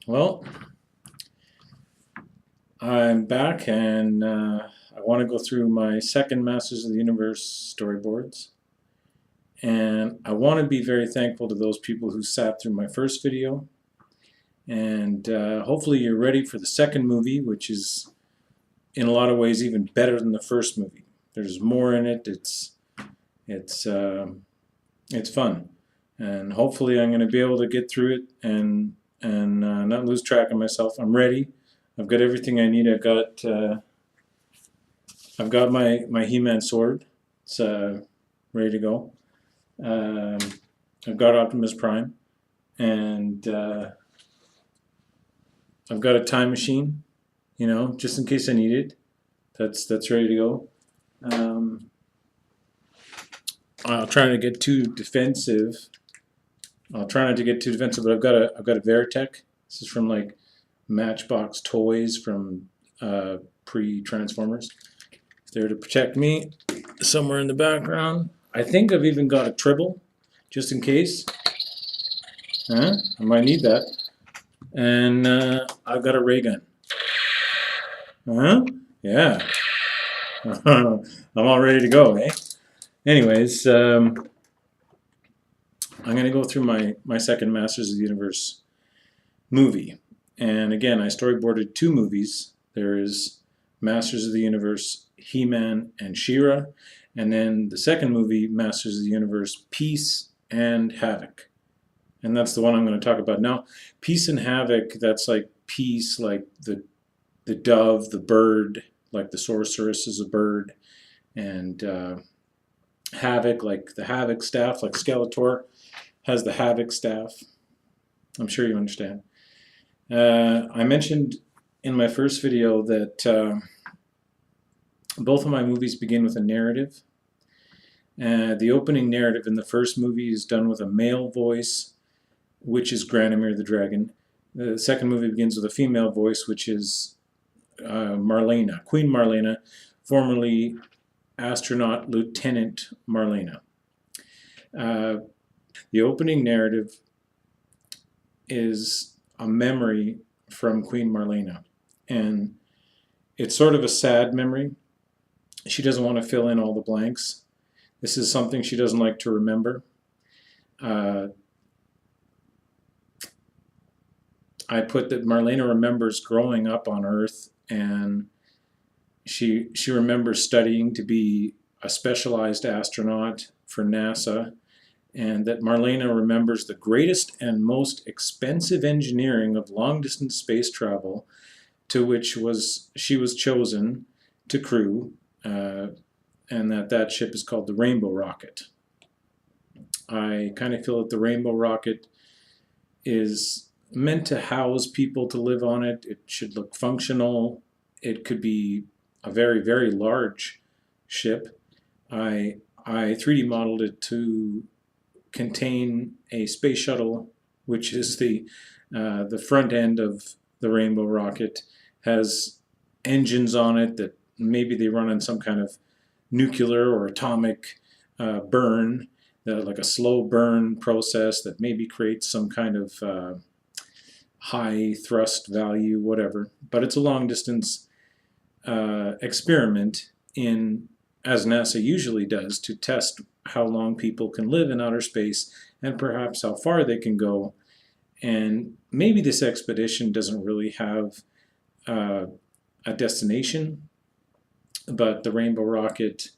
Well, I'm back and I want to go through my second Masters of the Universe storyboards. And I want to be very thankful to those people who sat through my first video. And hopefully you're ready for the second movie, which is in a lot of ways even better than the first movie. There's more in it. It's fun, and hopefully I'm going to be able to get through it and not lose track of myself. I'm ready. I've got everything I need. I've got my He-Man sword. It's ready to go. I've got Optimus Prime, and I've got a time machine. You know, just in case I need it. That's ready to go. I'll try not to get too defensive. I'll try not to get too defensive, but I've got a Veritech. This is from like Matchbox Toys from pre-Transformers. It's there to protect me. Somewhere in the background, I think I've even got a Tribble, just in case. I might need that. And I've got a ray gun. Yeah. I'm all ready to go, eh? Anyways, I'm going to go through my second Masters of the Universe movie. And again, I storyboarded two movies. There is Masters of the Universe, He-Man and She-Ra. And then the second movie, Masters of the Universe, Peace and Havoc. And that's the one I'm going to talk about now. Peace and Havoc, that's like peace, like the dove, the bird, like the sorceress is a bird. And Havoc, like the Havoc staff, like Skeletor has the Havoc staff. I'm sure you understand. I mentioned in my first video that both of my movies begin with a narrative. The opening narrative in the first movie is done with a male voice, which is Granomir the Dragon. The second movie begins with a female voice, which is Marlena, Queen Marlena, formerly astronaut Lieutenant Marlena. The opening narrative is a memory from Queen Marlena, and it's sort of a sad memory. She doesn't want to fill in all the blanks. This is something she doesn't like to remember. I put that Marlena remembers growing up on Earth, and she remembers studying to be a specialized astronaut for NASA, and that Marlena remembers the greatest and most expensive engineering of long-distance space travel to which she was chosen to crew, and that ship is called the Rainbow Rocket. I kind of feel that the Rainbow Rocket is meant to house people to live on it. It should look functional. It could be a very, very large ship. I 3D modeled it to contain a space shuttle, which is the front end of the Rainbow Rocket, has engines on it that maybe they run on some kind of nuclear or atomic burn, like a slow burn process that maybe creates some kind of high thrust value, whatever. But it's a long distance experiment as NASA usually does, to test how long people can live in outer space and perhaps how far they can go. And maybe this expedition doesn't really have a destination, but the Rainbow Rocket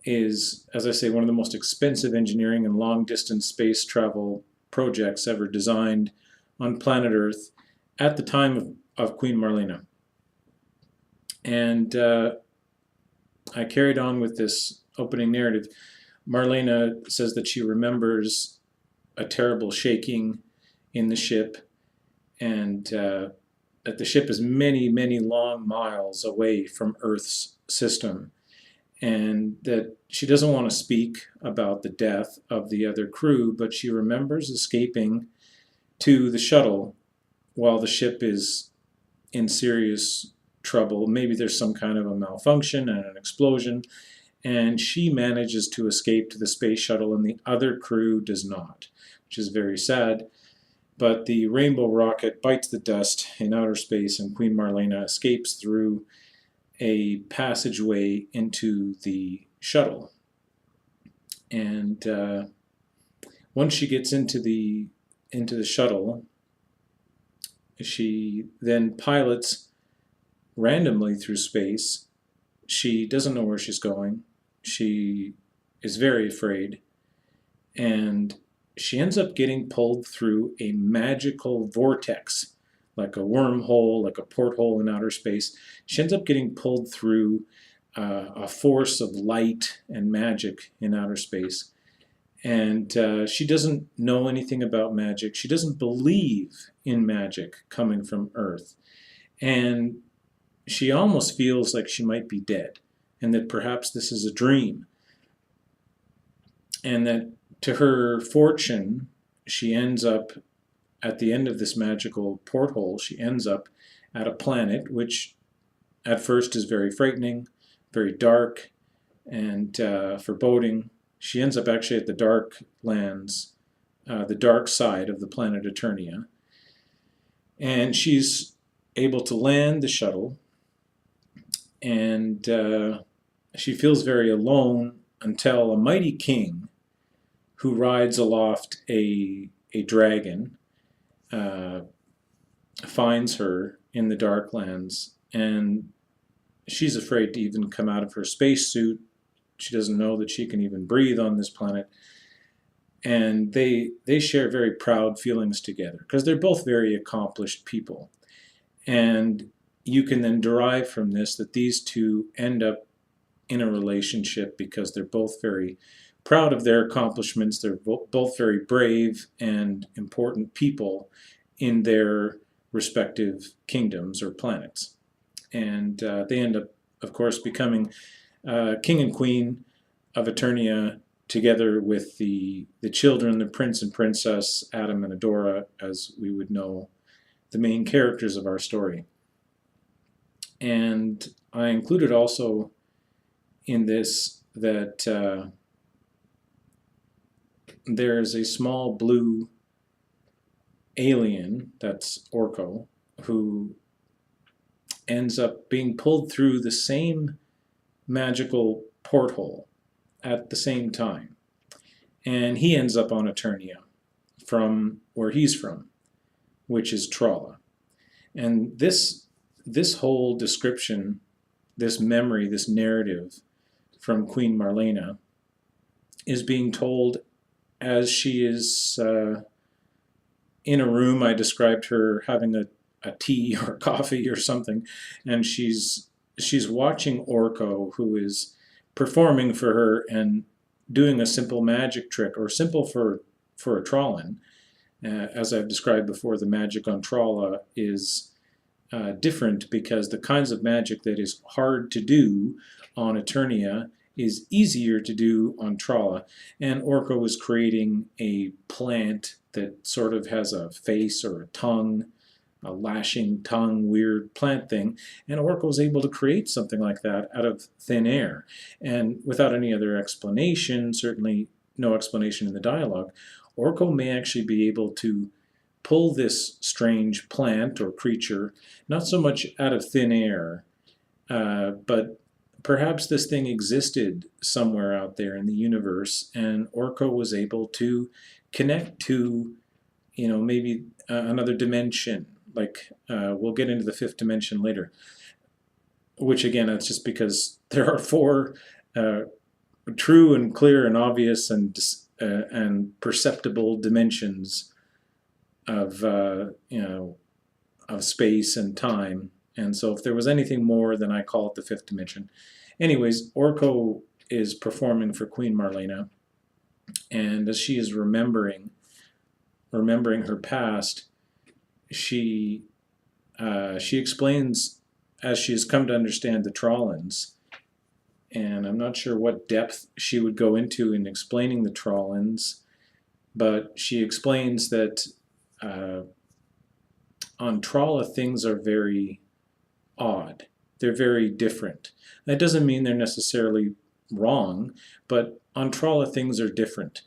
is, as I say, one of the most expensive engineering and long-distance space travel projects ever designed on planet Earth at the time of Queen Marlena. And I carried on with this opening narrative. Marlena says that she remembers a terrible shaking in the ship, and that the ship is many, many long miles away from Earth's system, and that she doesn't want to speak about the death of the other crew, but she remembers escaping to the shuttle while the ship is in serious trouble. Maybe there's some kind of a malfunction and an explosion, and she manages to escape to the space shuttle and the other crew does not, which is very sad. But the rainbow rocket bites the dust in outer space, and Queen Marlena escapes through a passageway into the shuttle. And once she gets into the shuttle, she then pilots randomly through space. She doesn't know where she's going. She is very afraid, and she ends up getting pulled through a magical vortex, like a wormhole, like a porthole in outer space. She ends up getting pulled through a force of light and magic in outer space. And she doesn't know anything about magic. She doesn't believe in magic coming from Earth. And she almost feels like she might be dead, and that perhaps this is a dream. And that to her fortune, she ends up at the end of this magical porthole, she ends up at a planet which at first is very frightening, very dark, and foreboding. She ends up actually at the dark lands, the dark side of the planet Eternia. And she's able to land the shuttle, and she feels very alone until a mighty king who rides aloft a dragon finds her in the Darklands, and she's afraid to even come out of her spacesuit. She doesn't know that she can even breathe on this planet. And they share very proud feelings together because they're both very accomplished people. And you can then derive from this that these two end up in a relationship because they're both very proud of their accomplishments. They're both very brave and important people in their respective kingdoms or planets. And they end up, of course, becoming king and queen of Eternia together with the children, the prince and princess, Adam and Adora, as we would know, the main characters of our story. And I included also in this that there's a small blue alien, that's Orko, who ends up being pulled through the same magical porthole at the same time. And he ends up on Eternia, from where he's from, which is Tralla. And this whole description, this memory, this narrative from Queen Marlena is being told as she is in a room. I described her having a tea or coffee or something, and she's watching Orko, who is performing for her and doing a simple magic trick, or simple for a Trollan. As I've described before, the magic on Tralla is different because the kinds of magic that is hard to do on Eternia is easier to do on Tralla. And Orko is creating a plant that sort of has a face or a tongue, a lashing tongue, weird plant thing. And Orko is able to create something like that out of thin air. And without any other explanation, certainly no explanation in the dialogue, Orko may actually be able to pull this strange plant or creature, not so much out of thin air, but perhaps this thing existed somewhere out there in the universe, and Orko was able to connect to, maybe another dimension. Like, we'll get into the fifth dimension later, which again, that's just because there are four true and clear and obvious and perceptible dimensions of of space and time. And so if there was anything more, then I call it the fifth dimension. Anyways, Orko is performing for Queen Marlena, and as she is remembering her past, she explains, as she has come to understand the Trollans, and I'm not sure what depth she would go into in explaining the Trollans, but she explains that on Tralla things are very odd. They're very different. That doesn't mean they're necessarily wrong, but on Tralla things are different.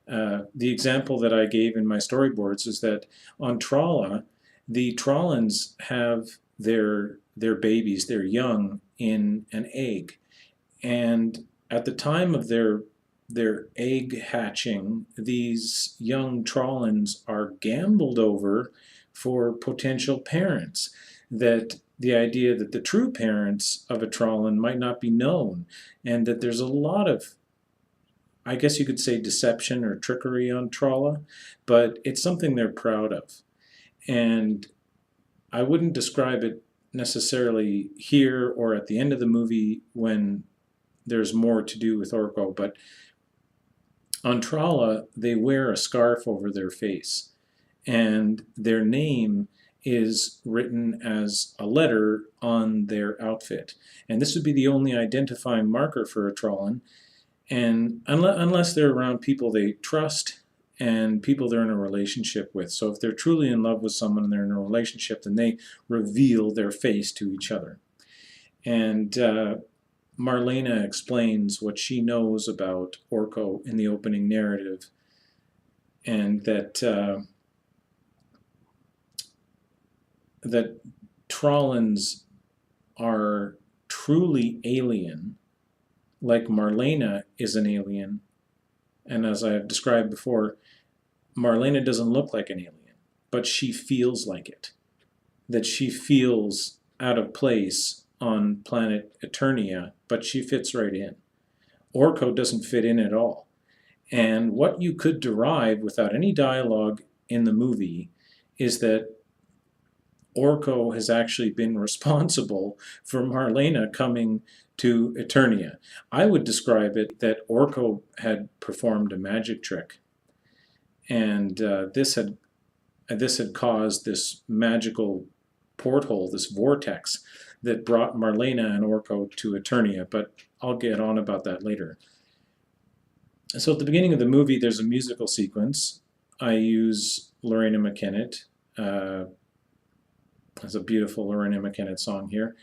The example that I gave in my storyboards is that on Tralla, the Trollans have their babies, their young, in an egg. And at the time of their egg hatching, these young Trollans are gambled over for potential parents. That the idea that the true parents of a Trollan might not be known, and that there's a lot of, I guess you could say, deception or trickery on Tralla, but it's something they're proud of. And I wouldn't describe it necessarily here or at the end of the movie when there's more to do with Orko, but on Tralla, they wear a scarf over their face, and their name is written as a letter on their outfit. And this would be the only identifying marker for a Trollan. And unless they're around people they trust and people they're in a relationship with. So if they're truly in love with someone and they're in a relationship, then they reveal their face to each other. And Marlena explains what she knows about Orko in the opening narrative, and that Trollans are truly alien, like Marlena is an alien. And as I have described before, Marlena doesn't look like an alien, but she feels like it. That she feels out of place on planet Eternia, but she fits right in. Orko doesn't fit in at all. And what you could derive without any dialogue in the movie is that Orko has actually been responsible for Marlena coming to Eternia. I would describe it that Orko had performed a magic trick, and this had caused this magical porthole, this vortex that brought Marlena and Orko to Eternia, but I'll get on about that later. So at the beginning of the movie, there's a musical sequence. I use Lorena McKennett. There's a beautiful Lorena McKennett song here.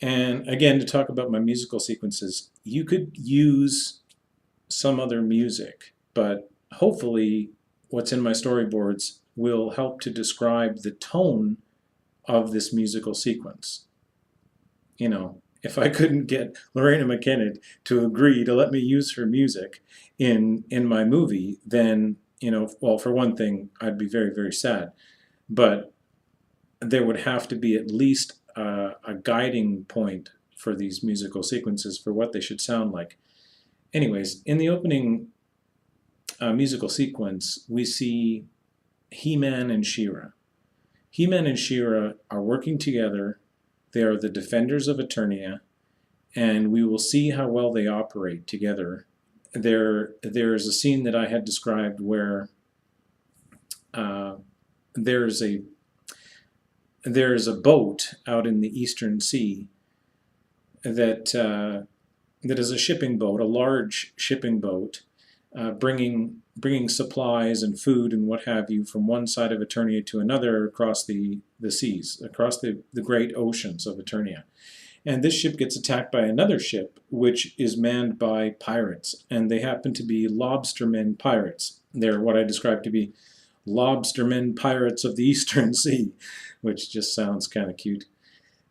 And again, to talk about my musical sequences, you could use some other music, but hopefully what's in my storyboards will help to describe the tone of this musical sequence. You know, if I couldn't get Lorena McKennett to agree to let me use her music in my movie, then, you know, well, for one thing, I'd be very, very sad. But there would have to be at least a guiding point for these musical sequences for what they should sound like. Anyways, in the opening musical sequence, we see He-Man and She-Ra. He-Man and She-Ra are working together. They are the defenders of Eternia, and we will see how well they operate together. There's a scene that I had described where there's a boat out in the Eastern Sea that is a shipping boat, a large shipping boat, bringing supplies and food and what have you from one side of Eternia to another across the seas, across the great oceans of Eternia. And this ship gets attacked by another ship, which is manned by pirates, and they happen to be lobstermen pirates. They're what I describe to be lobstermen pirates of the Eastern Sea, which just sounds kind of cute.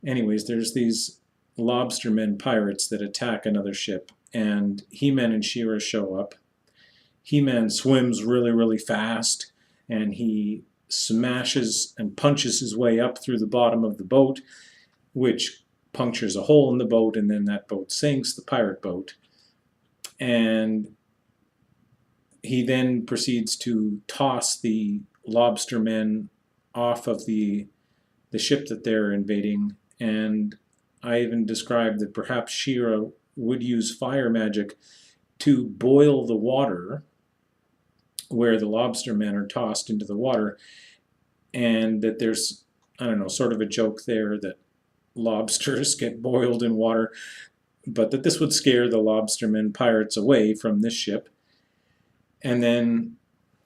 Anyways, there's these lobstermen pirates that attack another ship, and He-Man and She-Ra show up. He-Man swims really, really fast, and he smashes and punches his way up through the bottom of the boat, which punctures a hole in the boat, and then that boat sinks, the pirate boat. And he then proceeds to toss the lobstermen off of the ship that they're invading, and I even described that perhaps She-Ra would use fire magic to boil the water where the lobstermen are tossed into the water, and that there's, I don't know, sort of a joke there that lobsters get boiled in water, but that this would scare the lobstermen pirates away from this ship. And then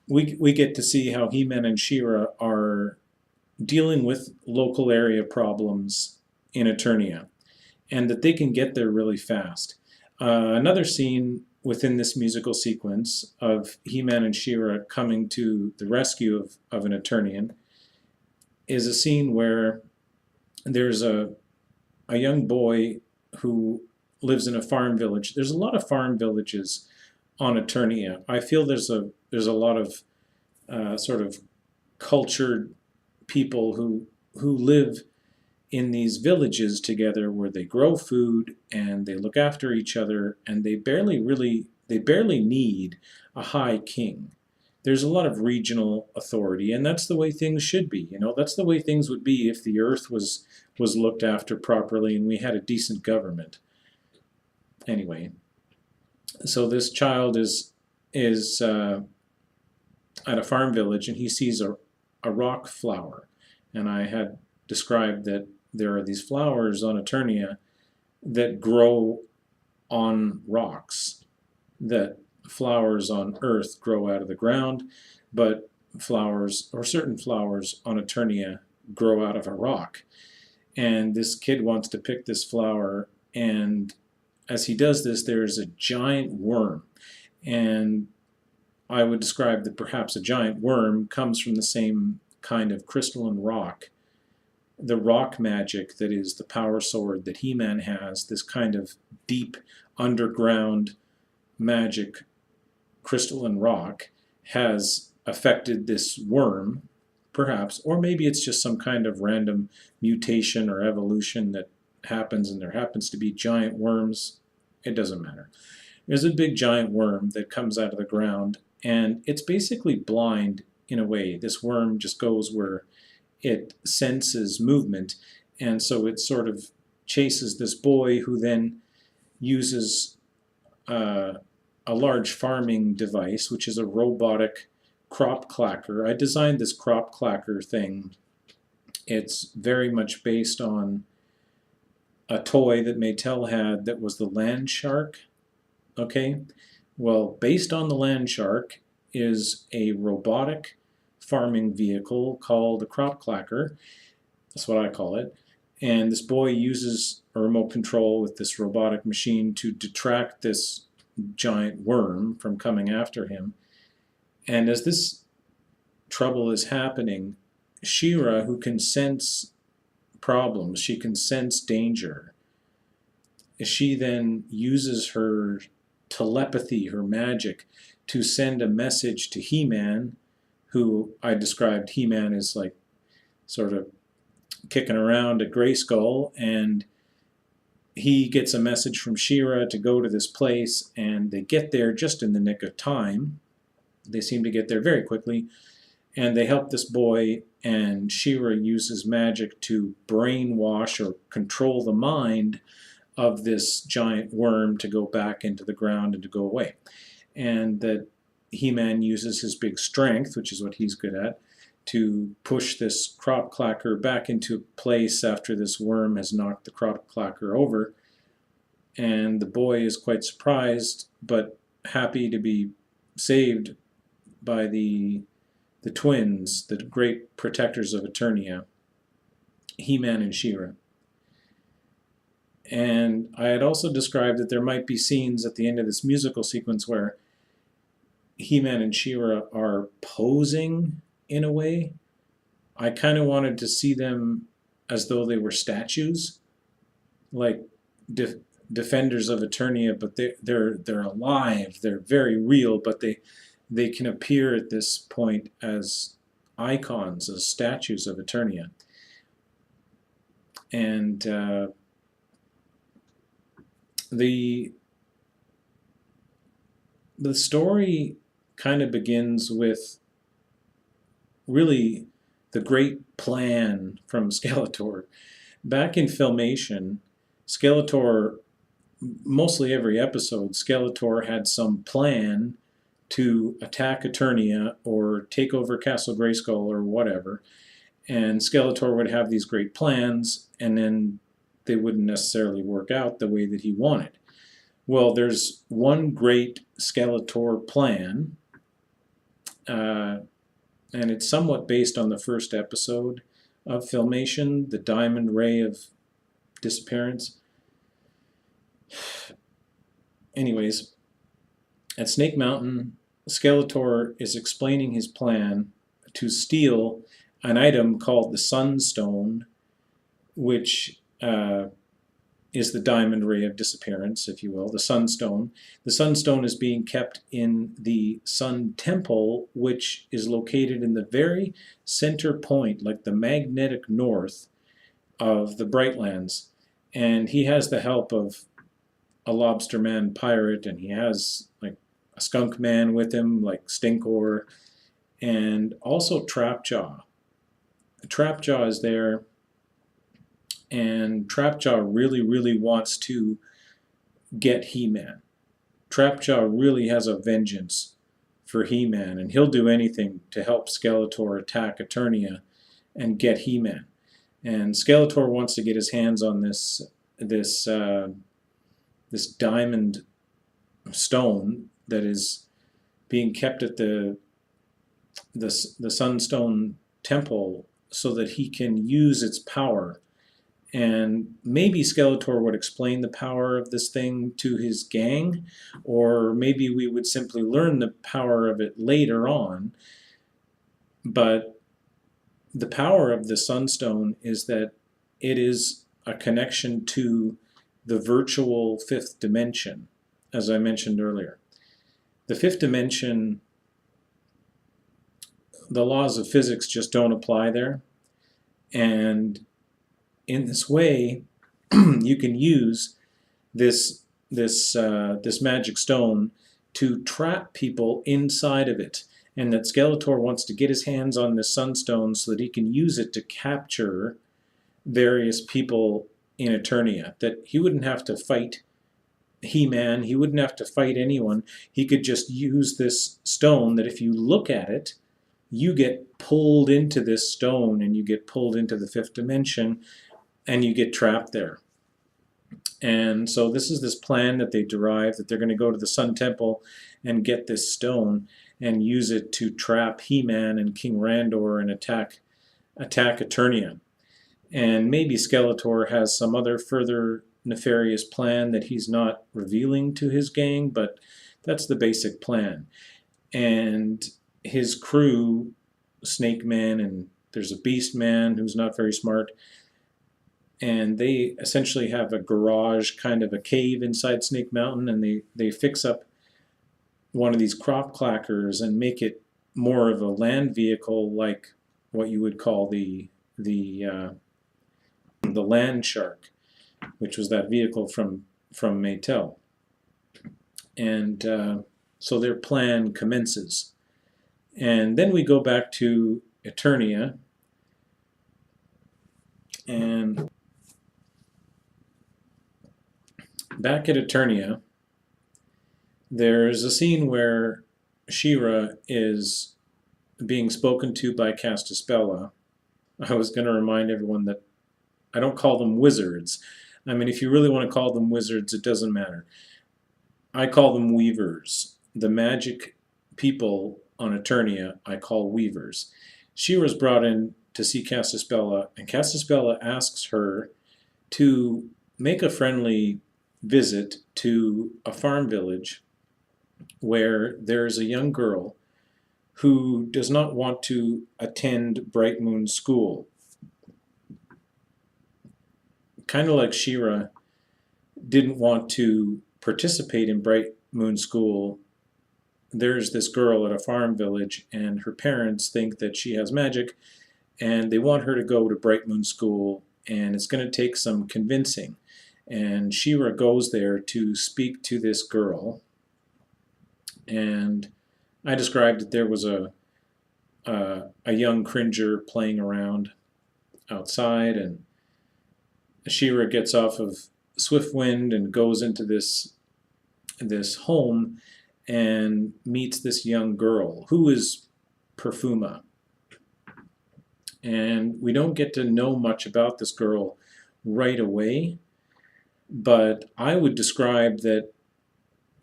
we get to see how He-Man and She-Ra are dealing with local area problems in Eternia, and that they can get there really fast. Another scene within this musical sequence of He-Man and She-Ra coming to the rescue of an Eternian is a scene where there's a young boy who lives in a farm village. There's a lot of farm villages on Eternia. I feel there's a lot of sort of cultured people who live in these villages together where they grow food and they look after each other, and they barely need a high king. There's a lot of regional authority, and that's the way things should be. You know, that's the way things would be if the earth was looked after properly and we had a decent government. Anyway, so this child is at a farm village, and he sees a rock flower, and I had described that there are these flowers on Eternia that grow on rocks, that flowers on Earth grow out of the ground, but flowers, or certain flowers on Eternia, grow out of a rock. And this kid wants to pick this flower, and as he does this, there's a giant worm. And I would describe that perhaps a giant worm comes from the same kind of crystalline rock, the rock magic that is the power sword that He-Man has, this kind of deep underground magic crystalline rock has affected this worm, perhaps, or maybe it's just some kind of random mutation or evolution that happens, and there happens to be giant worms. It doesn't matter. There's a big giant worm that comes out of the ground, and it's basically blind in a way. This worm just goes where it senses movement, and so it sort of chases this boy, who then uses a large farming device, which is a robotic crop clacker. I designed this crop clacker thing. It's very much based on a toy that Mattel had that was the Land Shark. Okay, well, based on the Land Shark is a robotic farming vehicle called a crop clacker. That's what I call it. And this boy uses a remote control with this robotic machine to detract this giant worm from coming after him. And as this trouble is happening, She-Ra, who can sense problems, she can sense danger, she then uses her telepathy, her magic, to send a message to He-Man, who I described He-Man as like sort of kicking around at Grayskull, and he gets a message from She-Ra to go to this place, and they get there just in the nick of time. They seem to get there very quickly, and they help this boy, and She-Ra uses magic to brainwash or control the mind of this giant worm to go back into the ground and to go away. And that He-Man uses his big strength, which is what he's good at, to push this crop clacker back into place after this worm has knocked the crop clacker over. And the boy is quite surprised, but happy to be saved by the twins, the great protectors of Eternia, He-Man and She-Ra. And I had also described that there might be scenes at the end of this musical sequence where He-Man and She-Ra are posing in a way. I kind of wanted to see them as though they were statues, like defenders of Eternia, but they're alive, they're very real, but they can appear at this point as icons, as statues of Eternia. And the story kind of begins with really the great plan from Skeletor. Back in Filmation, Skeletor, mostly every episode, Skeletor had some plan to attack Eternia or take over Castle Grayskull or whatever. And Skeletor would have these great plans, and then they wouldn't necessarily work out the way that he wanted. Well, there's one great Skeletor plan, and it's somewhat based on the first episode of Filmation, the Diamond Ray of Disappearance. Anyways, At Snake Mountain, Skeletor is explaining his plan to steal an item called the Sunstone, which is the diamond ray of disappearance, if you will, the Sunstone. The Sunstone is being kept in the Sun Temple, which is located in the very center point, like the magnetic north of the Brightlands. And he has the help of a lobster man pirate, and he has like a skunk man with him, like Stinkor, and also Trapjaw. Trapjaw is there, and Trapjaw really wants to get He-Man. Trapjaw really has a vengeance for He-Man, and he'll do anything to help Skeletor attack Eternia and get He-Man. And Skeletor wants to get his hands on this diamond stone that is being kept at the Sunstone Temple so that he can use its power. And maybe Skeletor would explain the power of this thing to his gang, or maybe we would simply learn the power of it later on. But the power of the Sunstone is that it is a connection to the virtual fifth dimension, as I mentioned earlier. The fifth dimension, the laws of physics just don't apply there. And in this way, you can use this magic stone to trap people inside of it. And that Skeletor wants to get his hands on this Sunstone so that he can use it to capture various people in Eternia. That he wouldn't have to fight He-Man, he wouldn't have to fight anyone. He could just use this stone that if you look at it, you get pulled into this stone and you get pulled into the fifth dimension and you get trapped there. And so this is this plan that they derive, that they're going to go to the Sun Temple and get this stone and use it to trap He-Man and King Randor and attack Eternia. And maybe Skeletor has some other further nefarious plan that he's not revealing to his gang, but that's the basic plan. And his crew, Snake Man, and there's a Beast Man who's not very smart, and they essentially have a garage, kind of a cave inside Snake Mountain, and they fix up one of these crop clackers and make it more of a land vehicle, like what you would call the Land Shark, which was that vehicle from Mattel. And so their plan commences. And then we go back to Eternia, and back at Eternia, there's a scene where She-Ra is being spoken to by Castaspella. I was going to remind everyone that I don't call them wizards. I mean, if you really want to call them wizards, it doesn't matter. I call them weavers. The magic people on Eternia, I call weavers. She-Ra's brought in to see Castaspella, and Castaspella asks her to make a friendly visit to a farm village where there's a young girl who does not want to attend Bright Moon School. Kind of like She-Ra didn't want to participate in Bright Moon School, there's this girl at a farm village, and her parents think that she has magic, and they want her to go to Bright Moon School, and it's going to take some convincing. And She-Ra goes there to speak to this girl, and I described that there was a young Cringer playing around outside, and She-Ra gets off of Swiftwind and goes into this home and meets this young girl who is Perfuma. And we don't get to know much about this girl right away, but I would describe that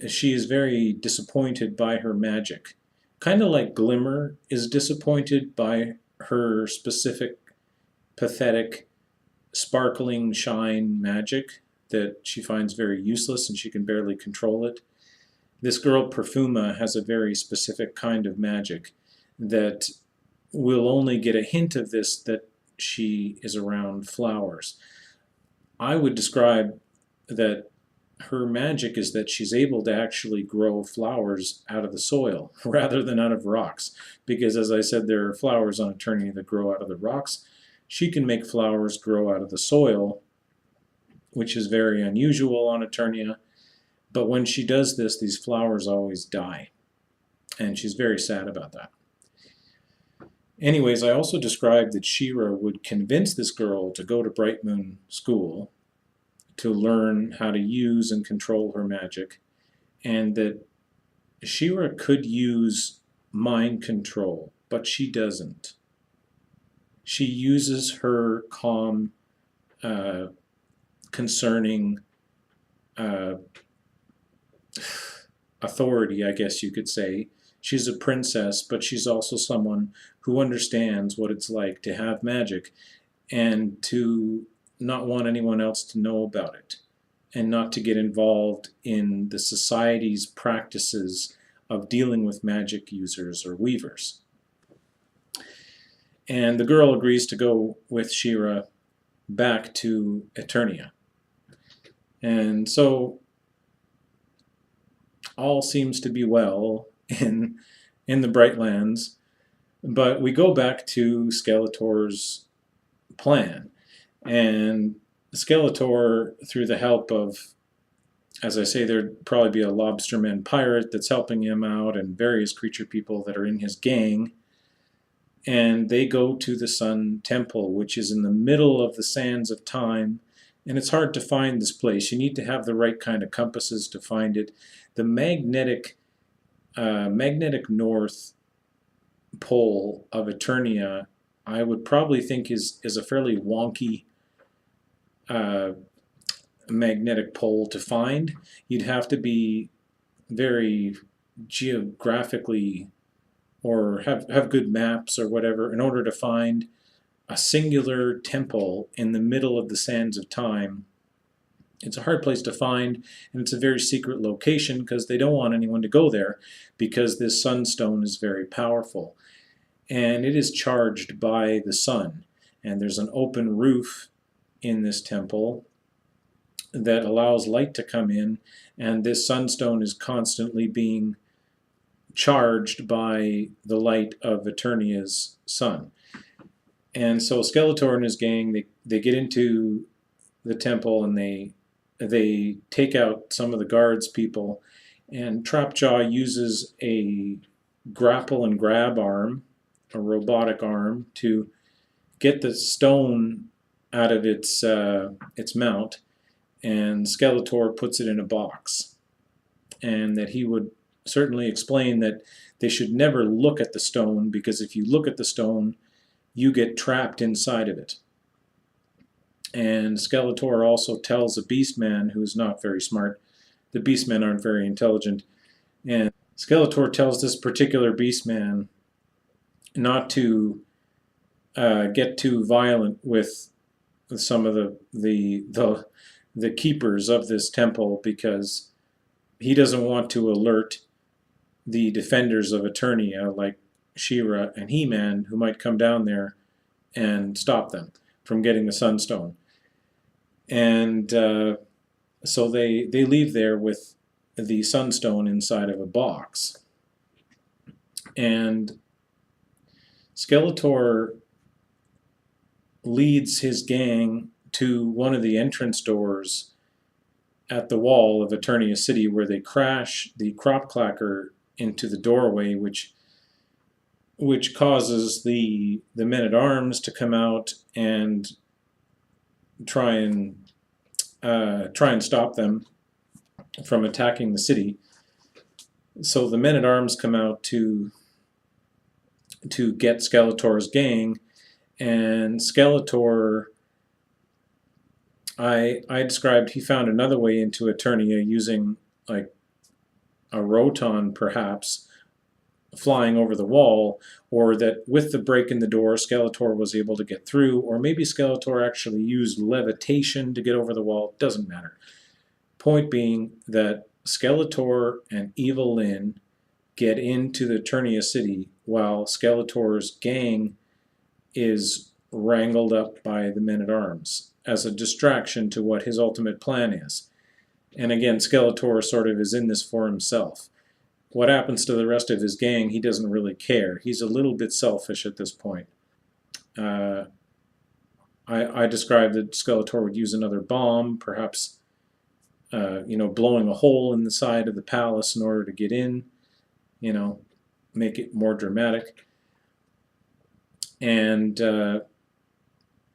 she is very disappointed by her magic. Kind of like Glimmer is disappointed by her specific, pathetic, sparkling shine magic that she finds very useless and she can barely control it. This girl Perfuma has a very specific kind of magic that we'll only get a hint of this that she is around flowers. I would describe that her magic is that she's able to actually grow flowers out of the soil rather than out of rocks. Because as I said, there are flowers on Eternia that grow out of the rocks. She can make flowers grow out of the soil, which is very unusual on Eternia. But when she does this, these flowers always die. And she's very sad about that. Anyways, I also described that She-Ra would convince this girl to go to Bright Moon School to learn how to use and control her magic, and that She-Ra could use mind control, but she doesn't. She uses her calm, concerning authority, I guess you could say. She's a princess, but she's also someone who understands what it's like to have magic and to not want anyone else to know about it, and not to get involved in the society's practices of dealing with magic users or weavers. And the girl agrees to go with She-Ra back to Eternia. And so all seems to be well in the Brightlands, but we go back to Skeletor's plan. And Skeletor, through the help of, as I say, there'd probably be a lobsterman pirate that's helping him out, and various creature people that are in his gang, and they go to the Sun Temple, which is in the middle of the sands of time, and it's hard to find this place. You need to have the right kind of compasses to find it. The magnetic north pole of Eternia, I would probably think is a fairly wonky magnetic pole to find. You'd have to be very geographically, or have good maps or whatever, in order to find a singular temple in the middle of the sands of time. It's a hard place to find, and it's a very secret location because they don't want anyone to go there, because this sunstone is very powerful. And it is charged by the sun. And there's an open roof in this temple that allows light to come in, and this sunstone is constantly being charged by the light of Eternia's sun. And so Skeletor and his gang, they get into the temple, and they take out some of the guards people, and Trapjaw uses a grapple and grab arm, a robotic arm, to get the stone out of its mount, and Skeletor puts it in a box. And that he would certainly explain that they should never look at the stone, because if you look at the stone, you get trapped inside of it. And Skeletor also tells a Beastman, who's not very smart. The Beastmen aren't very intelligent. And Skeletor tells this particular Beastman not to get too violent with some of the keepers of this temple, because he doesn't want to alert the defenders of Eternia, like She-Ra and He-Man, who might come down there and stop them from getting the Sunstone. And so they leave there with the Sunstone inside of a box. And Skeletor leads his gang to one of the entrance doors at the wall of Eternia City, where they crash the crop clacker into the doorway, which causes the men-at-arms to come out and try and stop them from attacking the city. So the men-at-arms come out to get Skeletor's gang, and Skeletor, I described, he found another way into Eternia using like a roton, perhaps, flying over the wall, or that with the break in the door Skeletor was able to get through, or maybe Skeletor actually used levitation to get over the wall. Doesn't matter. Point being that Skeletor and Evil Lyn get into the Eternia City while Skeletor's gang is wrangled up by the men-at-arms as a distraction to what his ultimate plan is. And again, Skeletor sort of is in this for himself. What happens to the rest of his gang, he doesn't really care. He's a little bit selfish at this point. I described that Skeletor would use another bomb, perhaps blowing a hole in the side of the palace in order to get in, make it more dramatic. And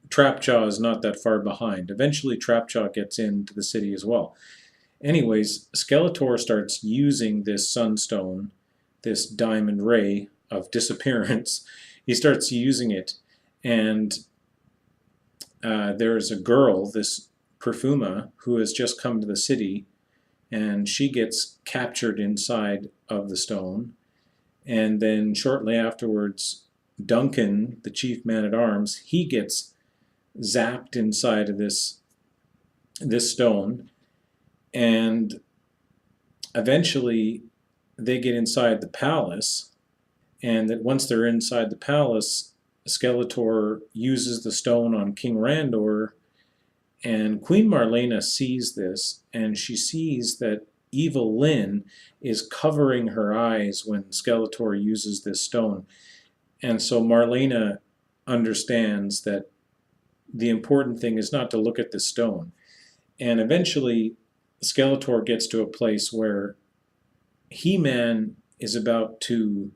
Trapjaw is not that far behind. Eventually, Trapjaw gets into the city as well. Anyways, Skeletor starts using this sunstone, this diamond ray of disappearance. He starts using it, and there is a girl, this Perfuma, who has just come to the city, and she gets captured inside of the stone. And then shortly afterwards, Duncan, the chief man-at-arms, he gets zapped inside of this stone. And eventually they get inside the palace, and that once they're inside the palace, Skeletor uses the stone on King Randor, and Queen Marlena sees this, and she sees that Evil Lyn is covering her eyes when Skeletor uses this stone. And so Marlena understands that the important thing is not to look at the stone. And eventually Skeletor gets to a place where He-Man is about to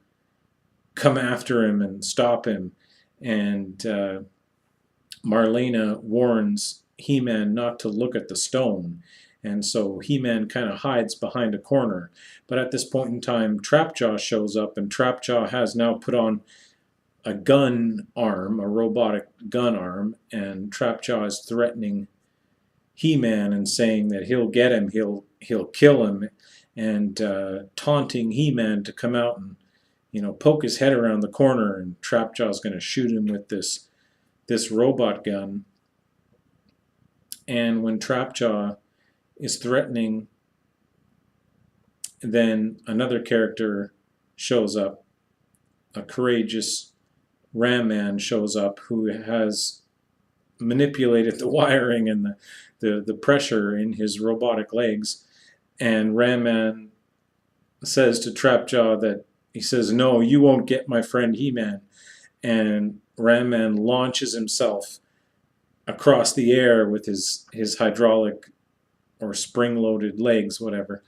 come after him and stop him, and Marlena warns He-Man not to look at the stone, and so He-Man kind of hides behind a corner. But at this point in time, Trapjaw shows up, and Trapjaw has now put on a gun arm, a robotic gun arm, and Trapjaw is threatening He-Man and saying that he'll get him, he'll kill him, and taunting He-Man to come out and poke his head around the corner, and Trapjaw's going to shoot him with this robot gun. And when Trapjaw is threatening, then another character shows up. A courageous Ram Man shows up who has manipulated the wiring and the pressure in his robotic legs. And Ram Man says to Trapjaw that he says, "No, you won't get my friend He-Man." And Ram Man launches himself across the air with his hydraulic or spring-loaded legs, whatever,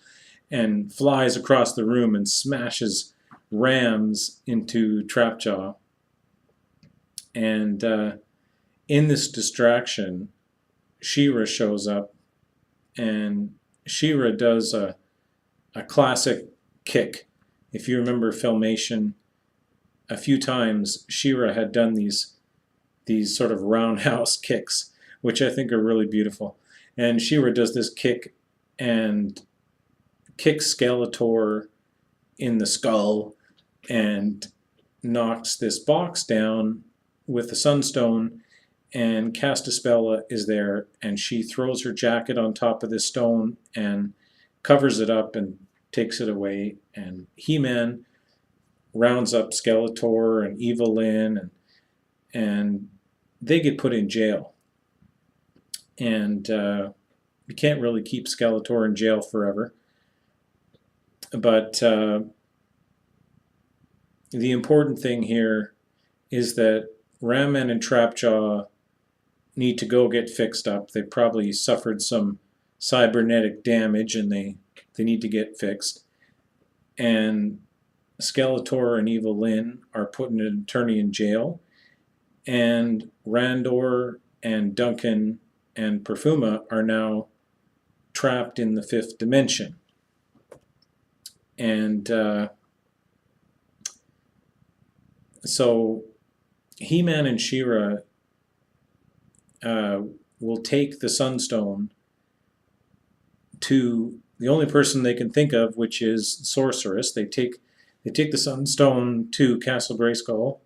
and flies across the room and smashes rams into Trapjaw. And in this distraction, She-Ra shows up, and She-Ra does a classic kick. If you remember Filmation, a few times She-Ra had done these sort of roundhouse kicks, which I think are really beautiful. And She-Ra does this kick and kicks Skeletor in the skull and knocks this box down with the Sunstone, and Castaspella is there, and she throws her jacket on top of this stone and covers it up and takes it away. And He-Man rounds up Skeletor and Evil Lyn, and they get put in jail. And you can't really keep Skeletor in jail forever. But the important thing here is that Ram Man and Trapjaw need to go get fixed up. They probably suffered some cybernetic damage, and they need to get fixed. And Skeletor and Evil Lyn are put in an attorney in jail, and Randor and Duncan and Perfuma are now trapped in the 5th dimension. And so He-Man and She-Ra will take the Sunstone to the only person they can think of, which is the Sorceress. They take the Sunstone to Castle Grayskull,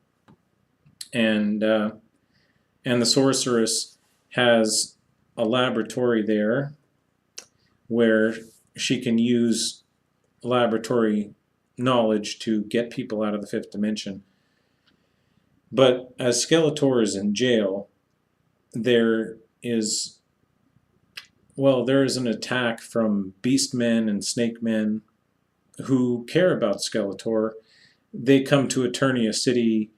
and the Sorceress has a laboratory there where she can use laboratory knowledge to get people out of the fifth dimension. But as Skeletor is in jail, there is an attack from Beastmen and Snake Men who care about Skeletor. They come to Eternia City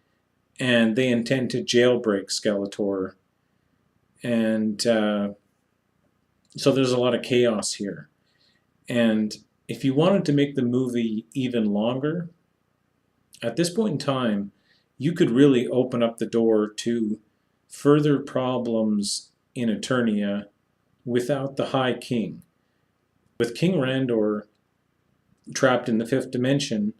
and they intend to jailbreak Skeletor. And so there's a lot of chaos here. And if you wanted to make the movie even longer, at this point in time, you could really open up the door to further problems in Eternia without the High King. With King Randor trapped in the fifth dimension,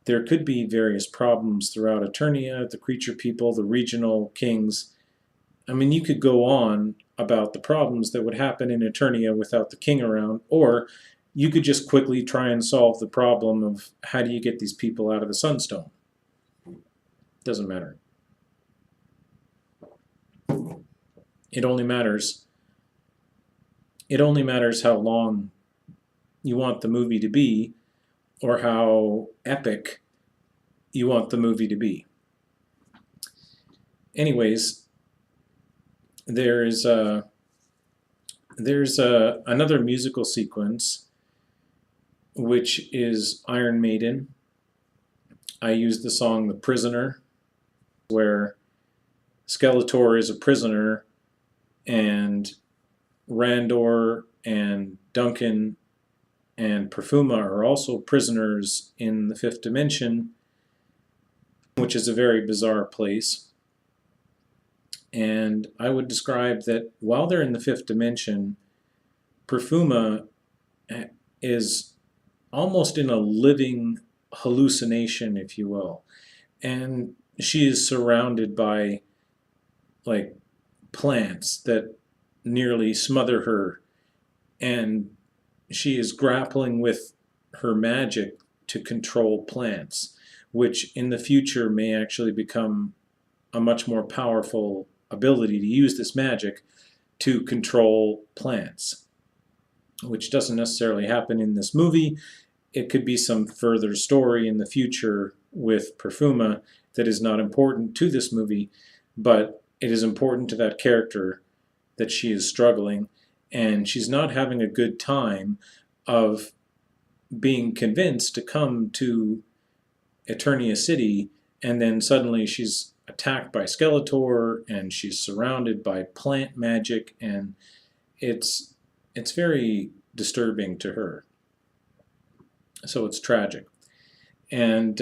there could be various problems throughout Eternia, the creature people, the regional kings. I mean, you could go on about the problems that would happen in Eternia without the king around, or you could just quickly try and solve the problem of how do you get these people out of the Sunstone. Doesn't matter. It only matters how long you want the movie to be, or how epic you want the movie to be. Anyways, there's another musical sequence, which is Iron Maiden. I used the song The Prisoner, where Skeletor is a prisoner and Randor and Duncan and Perfuma are also prisoners in the fifth dimension, which is a very bizarre place. And I would describe that while they're in the fifth dimension, Perfuma is almost in a living hallucination, if you will. And she is surrounded by like plants that nearly smother her, and she is grappling with her magic to control plants, which in the future may actually become a much more powerful ability to use this magic to control plants, which doesn't necessarily happen in this movie. It could be some further story in the future with Perfuma that is not important to this movie, but it is important to that character that she is struggling, and she's not having a good time of being convinced to come to Eternia City, and then suddenly she's attacked by Skeletor, and she's surrounded by plant magic, and it's very disturbing to her. So it's tragic. And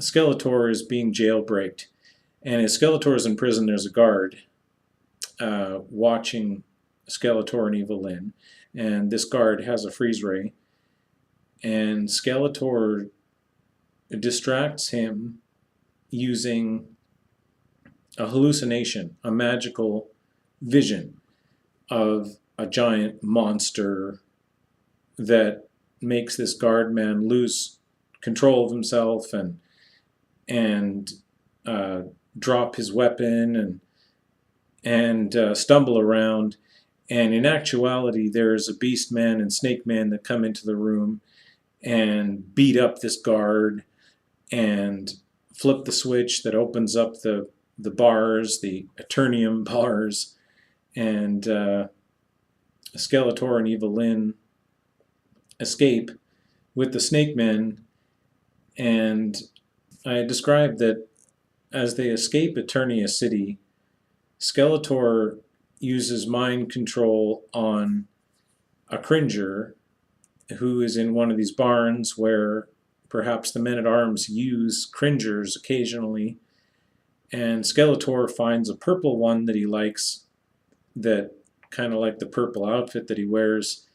Skeletor is being jailbreaked, and as Skeletor is in prison, there's a guard watching Skeletor and Evil Lyn, and this guard has a freeze ray, and Skeletor distracts him using a hallucination, a magical vision of a giant monster that makes this guard man lose control of himself and drop his weapon and stumble around. And in actuality, there's a beast man and snake man that come into the room and beat up this guard and flip the switch that opens up the bars, the Eternium bars, and Skeletor and Evil Lyn escape with the snake men. And I described that as they escape Eternia City, Skeletor uses mind control on a Cringer who is in one of these barns where perhaps the men-at-arms use Cringers occasionally, and Skeletor finds a purple one that he likes, that kind of like the purple outfit that he wears,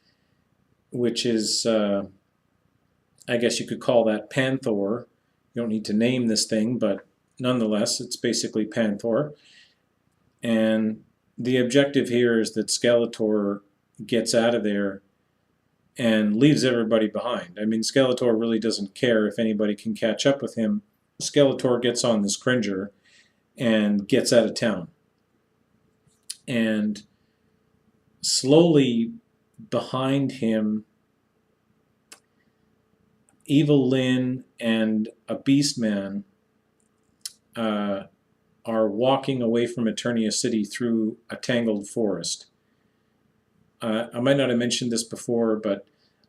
which is, I guess you could call that Panther. You don't need to name this thing, but nonetheless, it's basically Panther. And the objective here is that Skeletor gets out of there and leaves everybody behind. I mean, Skeletor really doesn't care if anybody can catch up with him. Skeletor gets on this Cringer and gets out of town. And slowly behind him, Evil Lynn and a Beast Man are walking away from Eternia City through a tangled forest. I might not have mentioned this before, but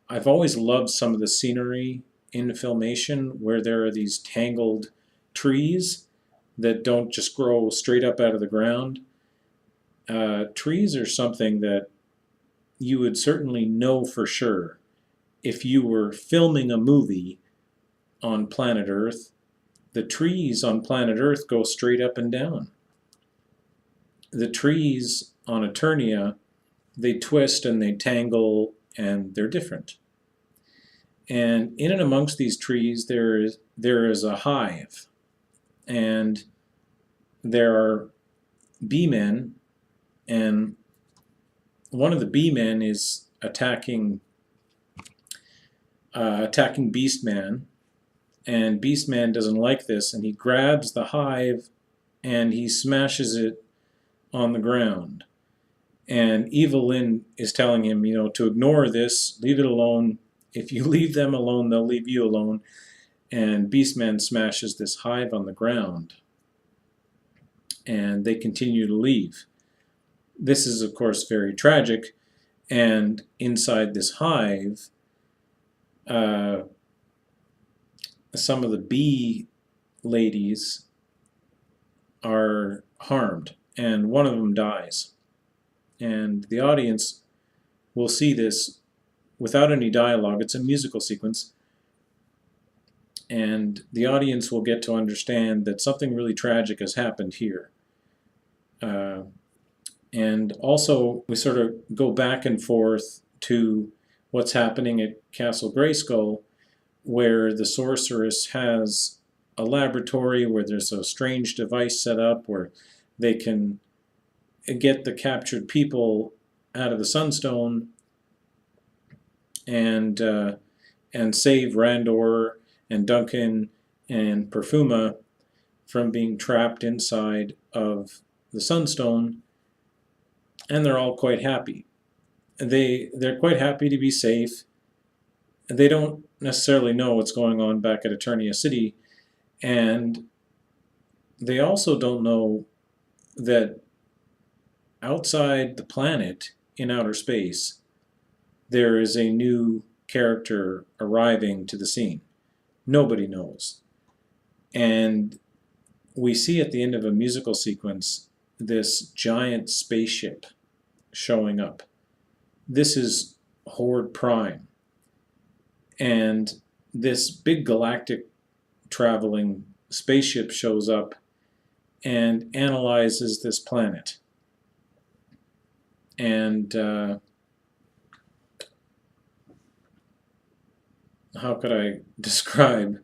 I've always loved some of the scenery in Filmation where there are these tangled trees that don't just grow straight up out of the ground. Trees are something that you would certainly know for sure if you were filming a movie on planet Earth. The trees on planet Earth go straight up and down. The trees on Eternia, they twist and they tangle and they're different. And in and amongst these trees there is a hive, and there are bee men, and one of the bee men is attacking Beastman, and Beastman doesn't like this, and he grabs the hive and he smashes it on the ground. And Evil Lynn is telling him, to ignore this, leave it alone. If you leave them alone, they'll leave you alone. And Beastman smashes this hive on the ground, and they continue to leave. This is, of course, very tragic, and inside this hive, some of the bee ladies are harmed, and one of them dies. And the audience will see this without any dialogue. It's a musical sequence. And the audience will get to understand that something really tragic has happened here. And also, we sort of go back and forth to what's happening at Castle Grayskull, where the sorceress has a laboratory where there's a strange device set up where they can get the captured people out of the Sunstone and save Randor and Duncan and Perfuma from being trapped inside of the Sunstone, and they're all quite happy. They're quite happy to be safe. They don't necessarily know what's going on back at Eternia City, and they also don't know that outside the planet, in outer space, there is a new character arriving to the scene. Nobody knows. And we see at the end of a musical sequence this giant spaceship showing up. This is Horde Prime. And this big galactic traveling spaceship shows up and analyzes this planet. And how could I describe?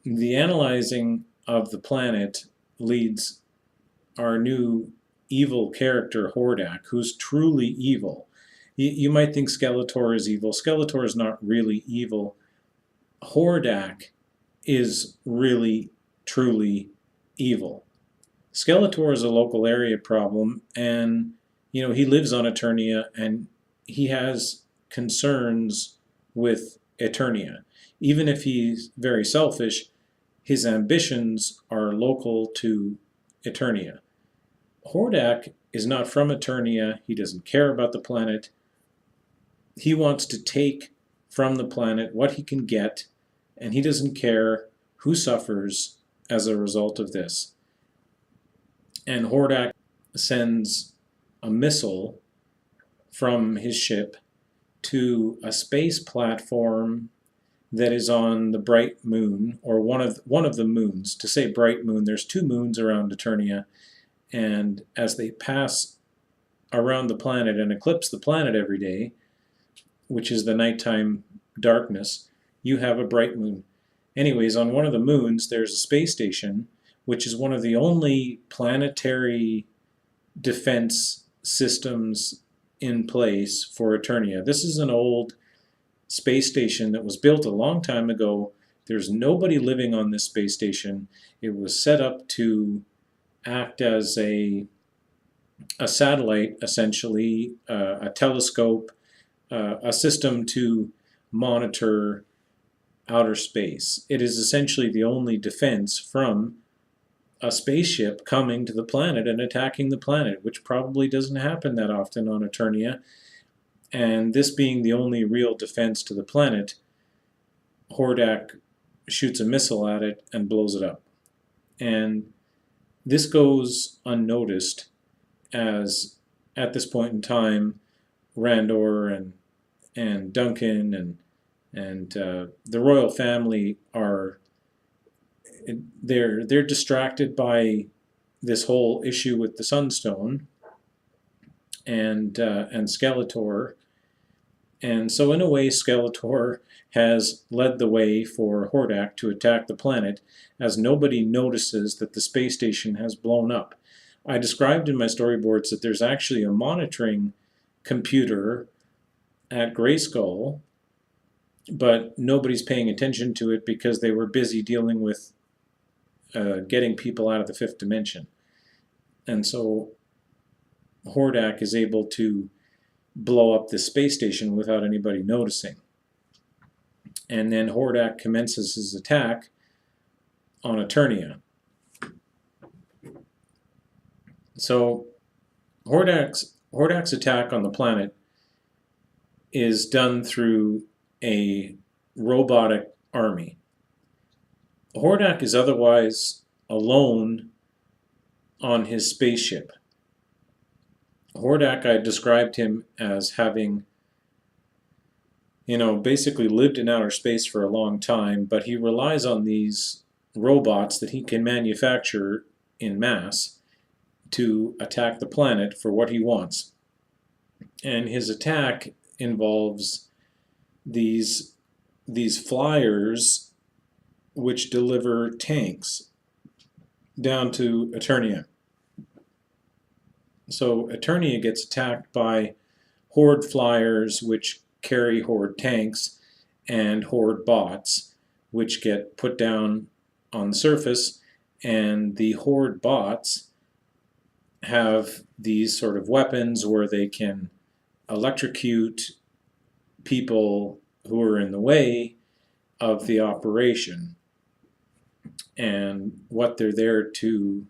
The analyzing of the planet leads our new evil character, Hordak, who's truly evil. You might think Skeletor is evil. Skeletor is not really evil. Hordak is really, truly evil. Skeletor is a local area problem, and he lives on Eternia, and he has concerns with Eternia. Even if he's very selfish, his ambitions are local to Eternia. Hordak is not from Eternia. He doesn't care about the planet. He wants to take from the planet what he can get, and he doesn't care who suffers as a result of this. And Hordak sends a missile from his ship to a space platform that is on the bright moon, or one of the moons. To say bright moon, there's 2 moons around Eternia, and as they pass around the planet and eclipse the planet every day, which is the nighttime darkness, you have a bright moon. Anyways, on one of the moons there's a space station, which is one of the only planetary defense systems in place for Eternia. This is an old space station that was built a long time ago. There's nobody living on this space station. It was set up to act as a a satellite, essentially, a telescope, a system to monitor outer space. It is essentially the only defense from a spaceship coming to the planet and attacking the planet, which probably doesn't happen that often on Eternia. And this being the only real defense to the planet, Hordak shoots a missile at it and blows it up. And this goes unnoticed, as at this point in time, Randor and Duncan and the royal family are they're distracted by this whole issue with the Sunstone and Skeletor. And so in a way, Skeletor has led the way for Hordak to attack the planet, as nobody notices that the space station has blown up. I described in my storyboards that there's actually a monitoring computer at Grayskull, but nobody's paying attention to it because they were busy dealing with getting people out of the fifth dimension. And so Hordak is able to blow up this space station without anybody noticing. And then Hordak commences his attack on Eternia. So Hordak's attack on the planet is done through a robotic army. Hordak is otherwise alone on his spaceship. Hordak, I described him as having, basically lived in outer space for a long time, but he relies on these robots that he can manufacture in mass to attack the planet for what he wants. And his attack involves these flyers which deliver tanks down to Eternia. So Eternia gets attacked by Horde flyers, which carry Horde tanks, and Horde bots, which get put down on the surface. And the Horde bots have these sort of weapons where they can electrocute people who are in the way of the operation and what they're there to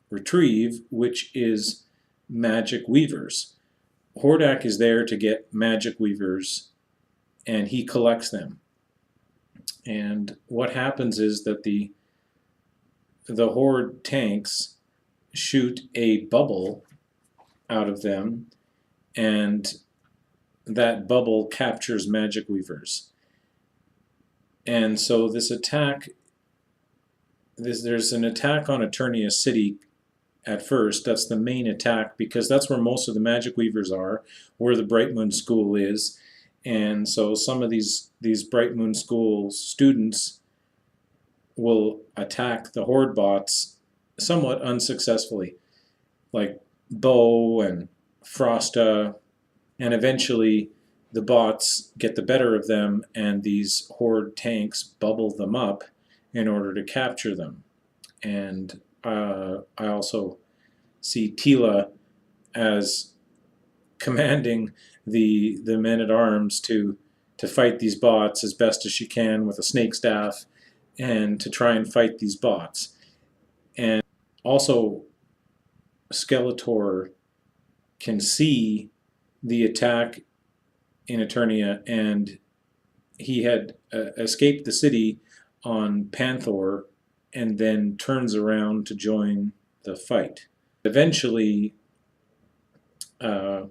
retrieve, which is magic weavers. Hordak is there to get magic weavers, and he collects them. And what happens is that the Horde tanks shoot a bubble out of them, and that bubble captures magic weavers. And so this attack, there's an attack on Eternia City at first. That's the main attack because that's where most of the magic weavers are, where the Bright Moon School is. And so some of these Bright Moon School students will attack the Horde bots somewhat unsuccessfully, like Bo and Frosta, and eventually the bots get the better of them and these Horde tanks bubble them up in order to capture them. And I also see Tila as commanding the men-at-arms to fight these bots as best as she can with a snake staff and to try and fight these bots. And also Skeletor can see the attack in Eternia, and he had escaped the city on Panther and then turns around to join the fight. Eventually, the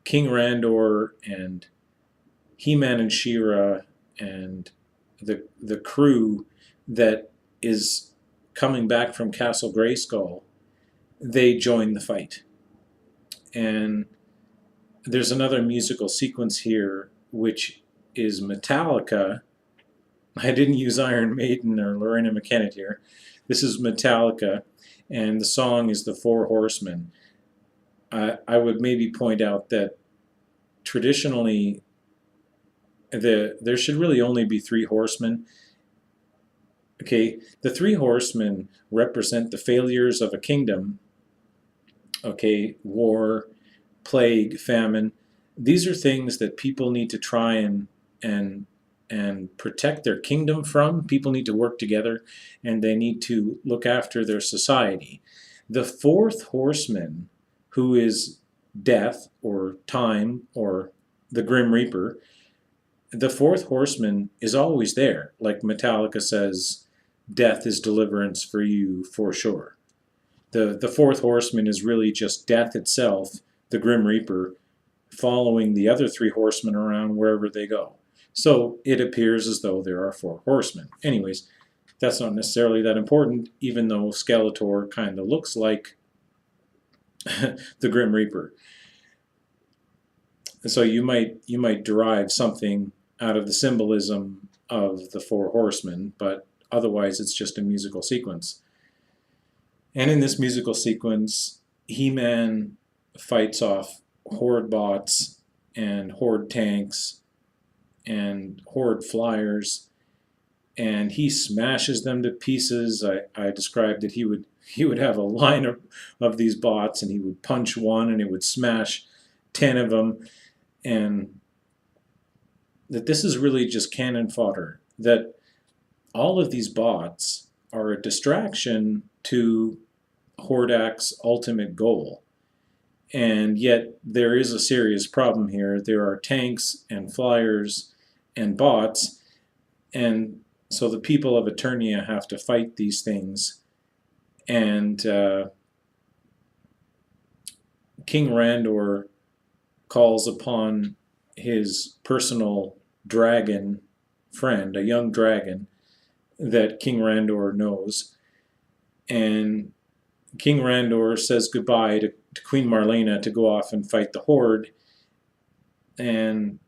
King Randor and He-Man and She-Ra and the crew that is coming back from Castle Grayskull, they join the fight. And there's another musical sequence here, which is Metallica. I didn't use Iron Maiden or Lorena McKennitt here. This is Metallica, and the song is The Four Horsemen. I would maybe point out that traditionally there should really only be three horsemen. Okay, the three horsemen represent the failures of a kingdom okay, war, plague, famine. These are things that people need to try and and protect their kingdom from. People need to work together and they need to look after their society. The fourth horseman, who is death or time or the Grim Reaper, the fourth horseman is always there. Like Metallica says, death is deliverance for you for sure. The fourth horseman is really just death itself, the Grim Reaper, following the other three horsemen around wherever they go. So it appears as though there are four horsemen. Anyways, that's not necessarily that important, even though Skeletor kind of looks like the Grim Reaper. So you might derive something out of the symbolism of the four horsemen, but otherwise it's just a musical sequence. And in this musical sequence, He-Man fights off Horde bots and Horde tanks and Horde flyers, and he smashes them to pieces. I described that he would have a line of these bots, and he would punch one and it would smash 10 of them, and that this is really just cannon fodder, that all of these bots are a distraction to Hordak's ultimate goal. And yet there is a serious problem here. There are tanks and flyers and bots, and so the people of Eternia have to fight these things. And King Randor calls upon his personal dragon friend, a young dragon that King Randor knows. And King Randor says goodbye to Queen Marlena to go off and fight the Horde, and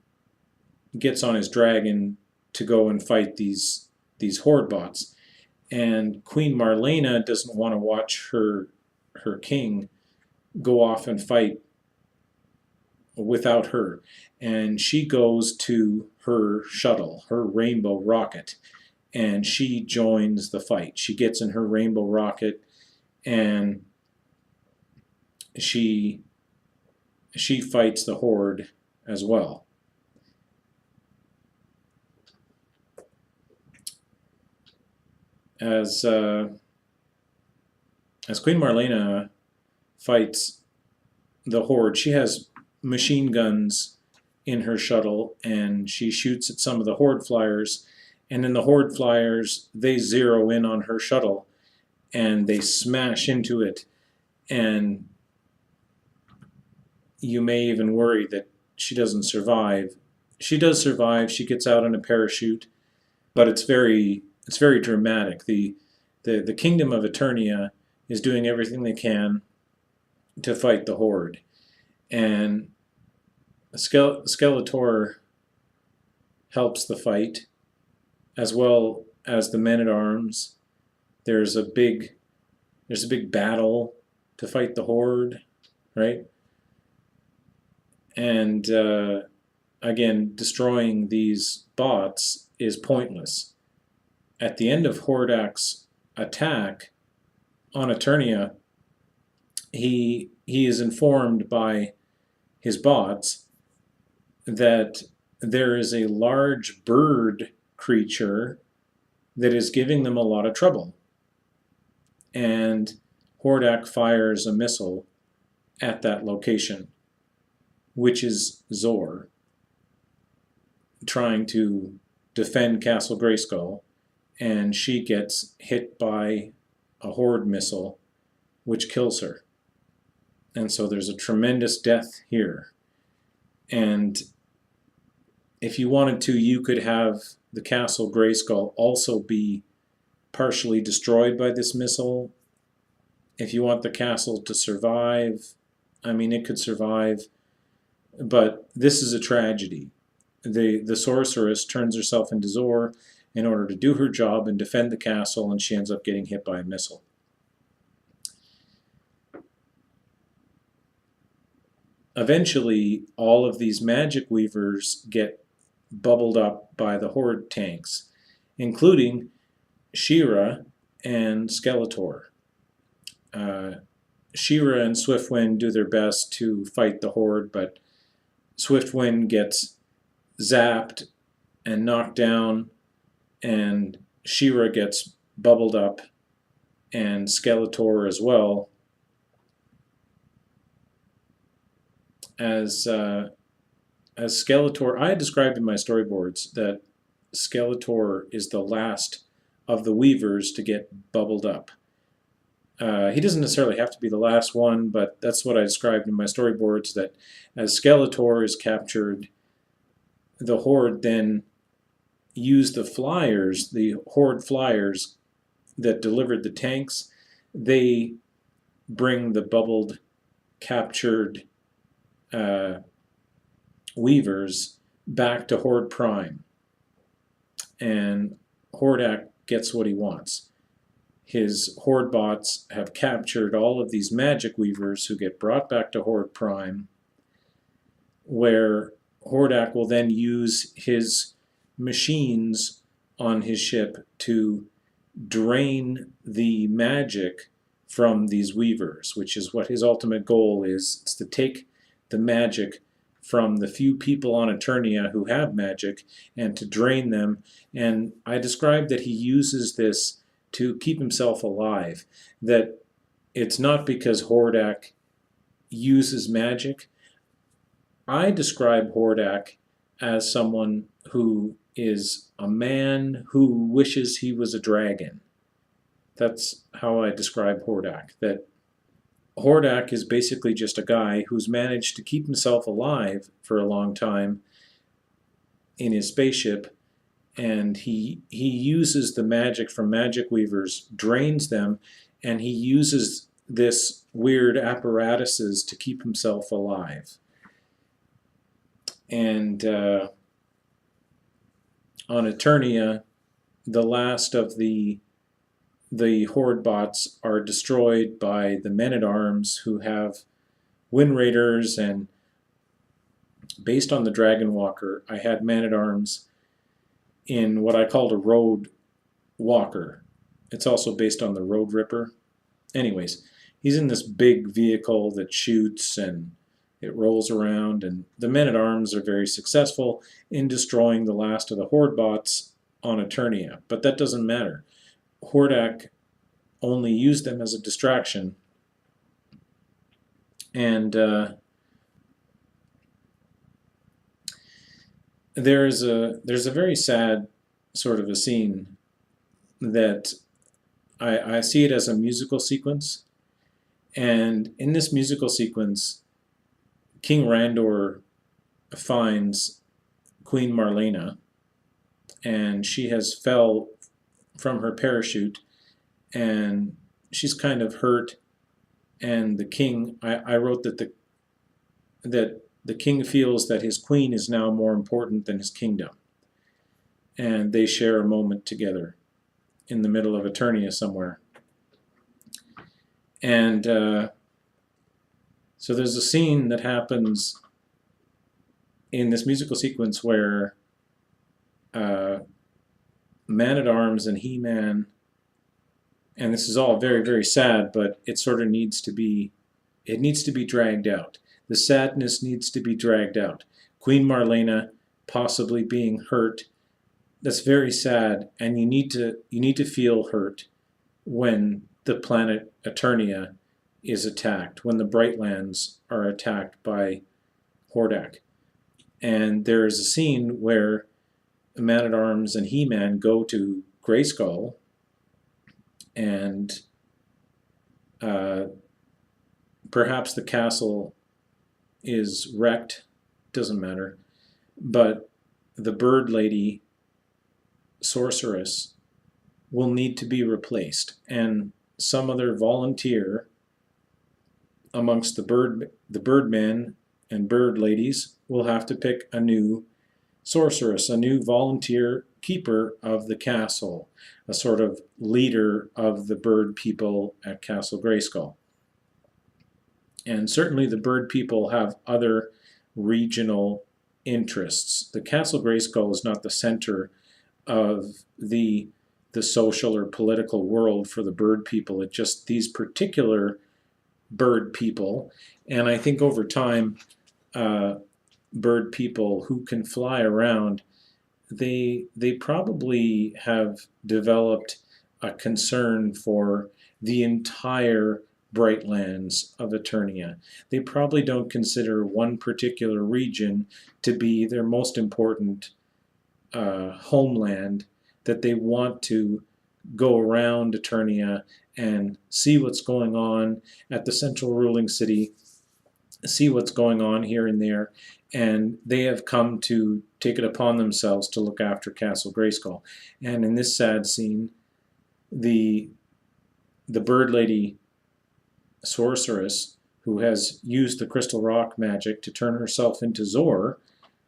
gets on his dragon to go and fight these Horde bots. And Queen Marlena doesn't want to watch her king go off and fight without her. And she goes to her shuttle, her rainbow rocket, and she joins the fight. She gets in her rainbow rocket and she fights the Horde as well. As Queen Marlena fights the Horde, she has machine guns in her shuttle, and she shoots at some of the Horde flyers, and then the Horde flyers, they zero in on her shuttle and they smash into it, and you may even worry that she doesn't survive. She does survive. She gets out in a parachute, but it's very dramatic. The kingdom of Eternia is doing everything they can to fight the Horde, and Skeletor helps the fight, as well as the men-at-arms. There's a big battle to fight the Horde, right? And again, destroying these bots is pointless. At the end of Hordak's attack on Eternia, he is informed by his bots that there is a large bird creature that is giving them a lot of trouble. And Hordak fires a missile at that location, which is Zor, trying to defend Castle Grayskull, and she gets hit by a Horde missile, which kills her. And so there's a tremendous death here. And if you wanted to, you could have the Castle Grayskull also be partially destroyed by this missile. If you want the castle to survive, I mean, it could survive, but this is a tragedy. The sorceress turns herself into Zor in order to do her job and defend the castle, and she ends up getting hit by a missile. Eventually, all of these magic weavers get bubbled up by the Horde tanks, including She-Ra and Skeletor. She-Ra and Swiftwind do their best to fight the Horde, but Swiftwind gets zapped and knocked down, and She-Ra gets bubbled up, and Skeletor as well. As Skeletor, I described in my storyboards that Skeletor is the last of the Weavers to get bubbled up. He doesn't necessarily have to be the last one, but that's what I described in my storyboards, that as Skeletor is captured, the Horde then use the flyers, the Horde flyers that delivered the tanks. They bring the bubbled, captured Weavers back to Horde Prime, and Hordak gets what he wants. His Horde bots have captured all of these magic Weavers who get brought back to Horde Prime, where Hordak will then use his machines on his ship to drain the magic from these Weavers, which is what his ultimate goal is. It's to take the magic from the few people on Eternia who have magic and to drain them. And I described that he uses this to keep himself alive, that it's not because Hordak uses magic. I describe Hordak as someone who is a man who wishes he was a dragon. That's how I describe Hordak, that Hordak is basically just a guy who's managed to keep himself alive for a long time in his spaceship, and he uses the magic from magic weavers, drains them, and he uses this weird apparatuses to keep himself alive. And on Eternia, the last of the Horde bots are destroyed by the Men-at-Arms, who have Wind Raiders, and based on the Dragon Walker, I had Man-at-Arms in what I called a Road Walker. It's also based on the Road Ripper. Anyways, he's in this big vehicle that shoots and it rolls around, and the Men-at-Arms are very successful in destroying the last of the Horde bots on Eternia. But that doesn't matter. Hordak only used them as a distraction, and there's a very sad sort of a scene that I see it as a musical sequence, and in this musical sequence, King Randor finds Queen Marlena, and she has fell from her parachute, and she's kind of hurt, and the king, I wrote that the king feels that his queen is now more important than his kingdom, and they share a moment together in the middle of Eternia somewhere. And so there's a scene that happens in this musical sequence where Man-at-Arms and He-Man, and this is all very, very sad, but it sort of needs to be dragged out. The sadness needs to be dragged out. Queen Marlena possibly being hurt, that's very sad, and you need to feel hurt when the planet Eternia is attacked, when the Brightlands are attacked by Hordak. And there is a scene where Man-at-Arms and He-Man go to Grayskull, and perhaps the castle is wrecked, doesn't matter, but the bird lady sorceress will need to be replaced, and some other volunteer amongst the birdmen and bird ladies will have to pick a new sorceress, a new volunteer keeper of the castle, a sort of leader of the bird people at Castle Grayskull. And certainly the bird people have other regional interests. The Castle Grayskull is not the center of the social or political world for the bird people. It's just these particular bird people. And I think over time, bird people who can fly around, they probably have developed a concern for the entire Brightlands of Eternia. They probably don't consider one particular region to be their most important homeland, that they want to go around Eternia and see what's going on at the central ruling city, see what's going on here and there, and they have come to take it upon themselves to look after Castle Grayskull. And in this sad scene, the bird lady sorceress, who has used the crystal rock magic to turn herself into Zor,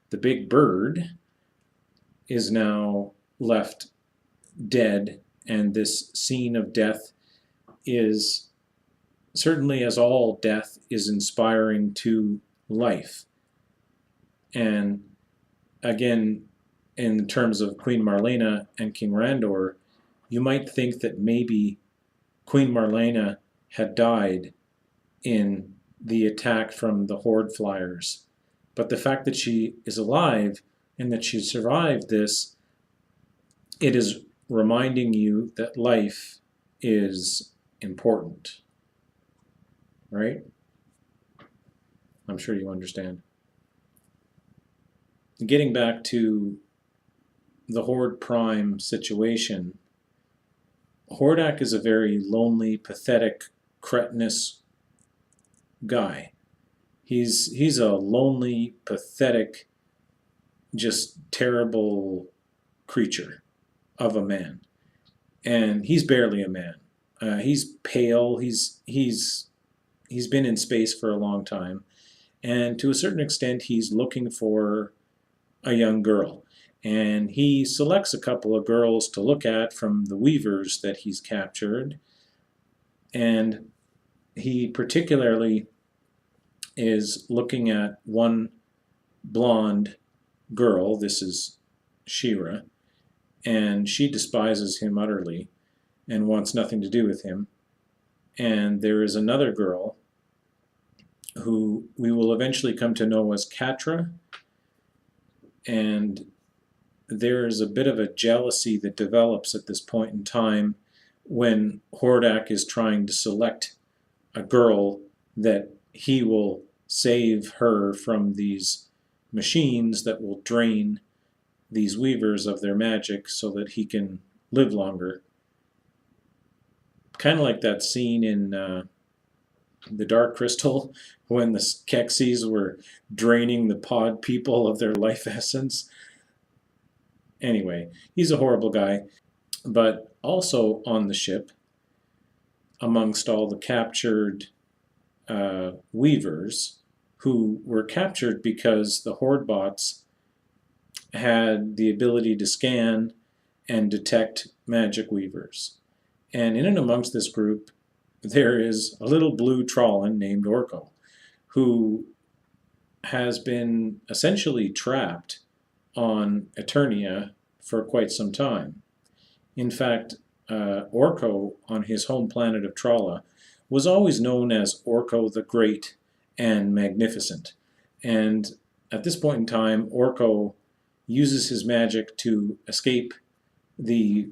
the big bird, is now left dead, and this scene of death is certainly, as all death, is inspiring to life. And again, in terms of Queen Marlena and King Randor, you might think that maybe Queen Marlena had died in the attack from the Horde flyers. But the fact that she is alive and that she survived this, it is reminding you that life is important. Right? I'm sure you understand. Getting back to the Horde Prime situation, Hordak is a very lonely, pathetic, cretinous guy. He's a lonely, pathetic, just terrible creature of a man. And he's barely a man. He's pale. He's been in space for a long time. And to a certain extent, he's looking for a young girl. And he selects a couple of girls to look at from the weavers that he's captured. And he particularly is looking at one blonde girl. This is Shira. And she despises him utterly and wants nothing to do with him. And there is another girl who we will eventually come to know as Katra. And there is a bit of a jealousy that develops at this point in time when Hordak is trying to select a girl that he will save her from these machines that will drain these weavers of their magic so that he can live longer. Kind of like that scene in the Dark Crystal when the Skeksis were draining the pod people of their life essence. Anyway, he's a horrible guy. But also on the ship, amongst all the captured weavers, who were captured because the Horde bots had the ability to scan and detect magic weavers. And in and amongst this group, there is a little blue Trawlin named Orko, who has been essentially trapped on Eternia for quite some time. In fact, Orko, on his home planet of Tralla, was always known as Orko the Great and Magnificent. And at this point in time, Orko uses his magic to escape the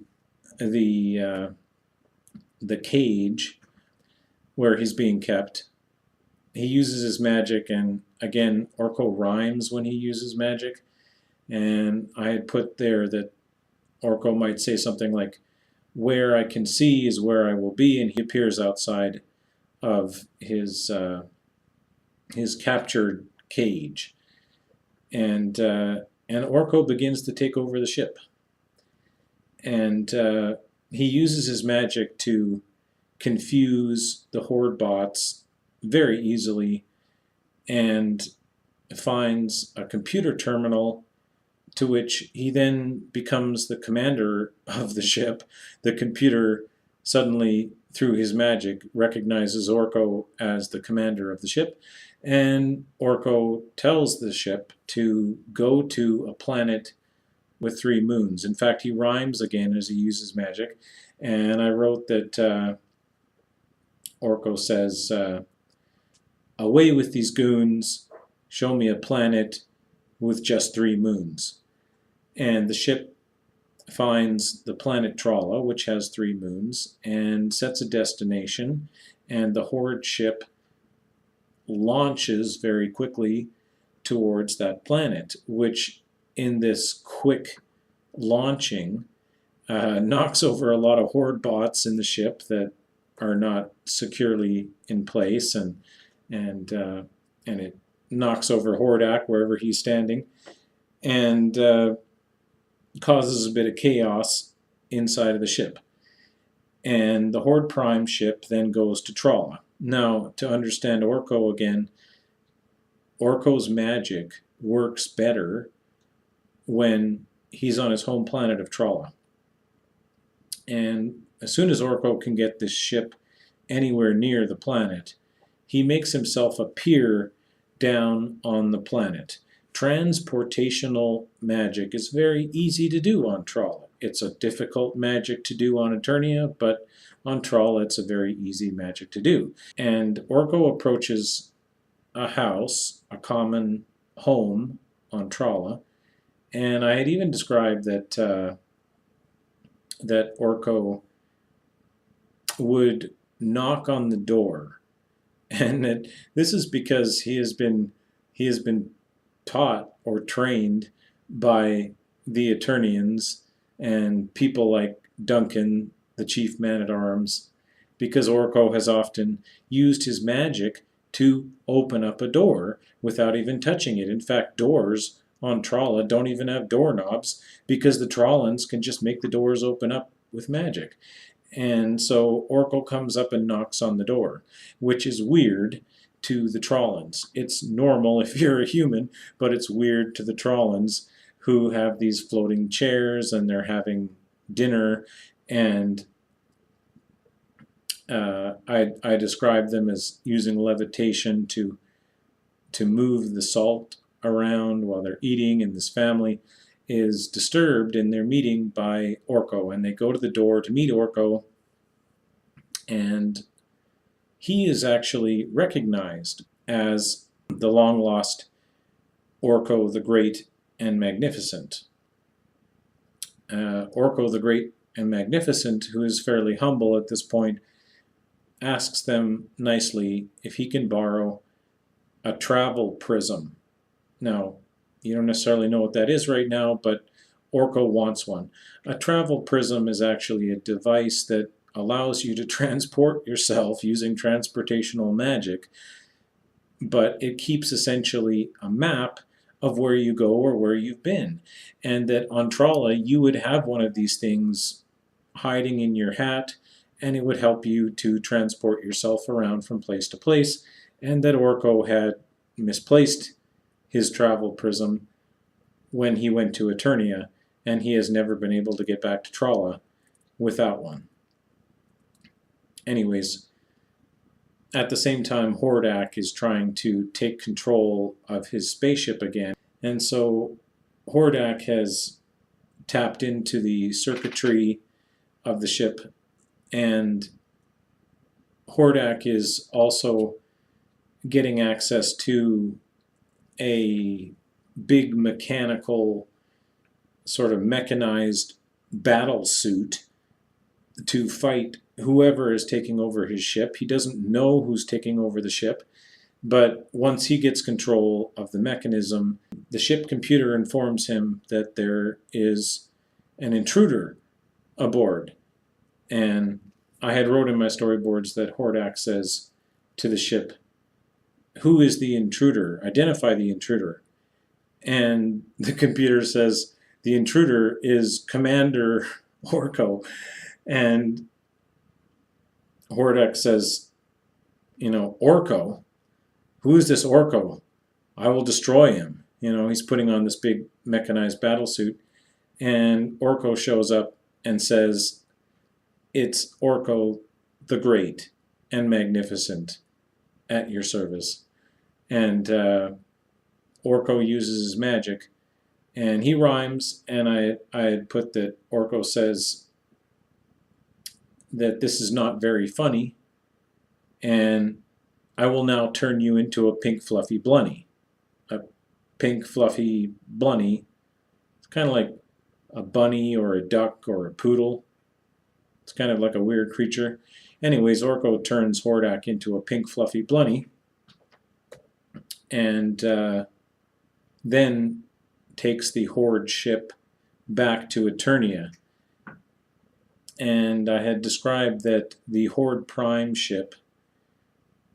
cage where he's being kept. He uses his magic, and again, Orko rhymes when he uses magic. And I had put there that Orko might say something like, "Where I can see is where I will be," and he appears outside of his captured cage. And Orko begins to take over the ship. And he uses his magic to confuse the Horde bots very easily and finds a computer terminal to which he then becomes the commander of the ship. The computer suddenly, through his magic, recognizes Orko as the commander of the ship, and Orko tells the ship to go to a planet with 3 moons. In fact, he rhymes again as he uses magic, and I wrote that Orko says, away with these goons, show me a planet with just 3 moons. And the ship finds the planet Tralla, which has 3 moons, and sets a destination, and the Horde ship launches very quickly towards that planet, which in this quick launching knocks over a lot of Horde bots in the ship that are not securely in place, and it knocks over Hordak wherever he's standing, and causes a bit of chaos inside of the ship. And the Horde Prime ship then goes to Tralla. Now, to understand Orko again, Orko's magic works better when he's on his home planet of Tralla. And as soon as Orko can get this ship anywhere near the planet, he makes himself appear down on the planet. Transportational magic is very easy to do on Tralla. It's a difficult magic to do on Eternia, but on Tralla it's a very easy magic to do. And Orko approaches a house, a common home on Tralla, and I had even described that that Orko would knock on the door, and that this is because he has been taught or trained by the Eternians and people like Duncan, the chief man-at-arms, because Orko has often used his magic to open up a door without even touching it. In fact, doors on Tralla don't even have doorknobs because the Trallans can just make the doors open up with magic. And so Orko comes up and knocks on the door, which is weird to the Trallans. It's normal if you're a human, but it's weird to the Trallans, who have these floating chairs and they're having dinner. And I describe them as using levitation to move the salt around while they're eating, and this family is disturbed in their meeting by Orko, and they go to the door to meet Orko, and he is actually recognized as the long-lost Orko the Great and Magnificent. Orko the Great and Magnificent, who is fairly humble at this point, asks them nicely if he can borrow a travel prism. Now, you don't necessarily know what that is right now, but Orko wants one. A travel prism is actually a device that allows you to transport yourself using transportational magic, but it keeps essentially a map of where you go or where you've been. And that on Tralla, you would have one of these things hiding in your hat, and it would help you to transport yourself around from place to place, and that Orko had misplaced his travel prism when he went to Eternia, and he has never been able to get back to Tralla without one. Anyways, at the same time, Hordak is trying to take control of his spaceship again, and so Hordak has tapped into the circuitry of the ship, and Hordak is also getting access to a big mechanical, sort of mechanized battle suit to fight whoever is taking over his ship. He doesn't know who's taking over the ship, but once he gets control of the mechanism, the ship computer informs him that there is an intruder aboard. And I had wrote in my storyboards that Hordak says to the ship, "Who is the intruder? Identify the intruder." And the computer says, "The intruder is Commander Orko." And Hordak says, "Orko? Who is this Orko? I will destroy him." He's putting on this big mechanized battle suit. And Orko shows up and says, "It's Orko the Great and Magnificent at your service." And Orko uses his magic, and he rhymes, and I had put that Orko says that this is not very funny, and I will now turn you into a pink fluffy bunny. A pink fluffy bunny. It's kind of like a bunny or a duck or a poodle. It's kind of like a weird creature. Anyways, Orko turns Hordak into a pink fluffy bunny, and then takes the Horde ship back to Eternia. And I had described that the Horde Prime ship,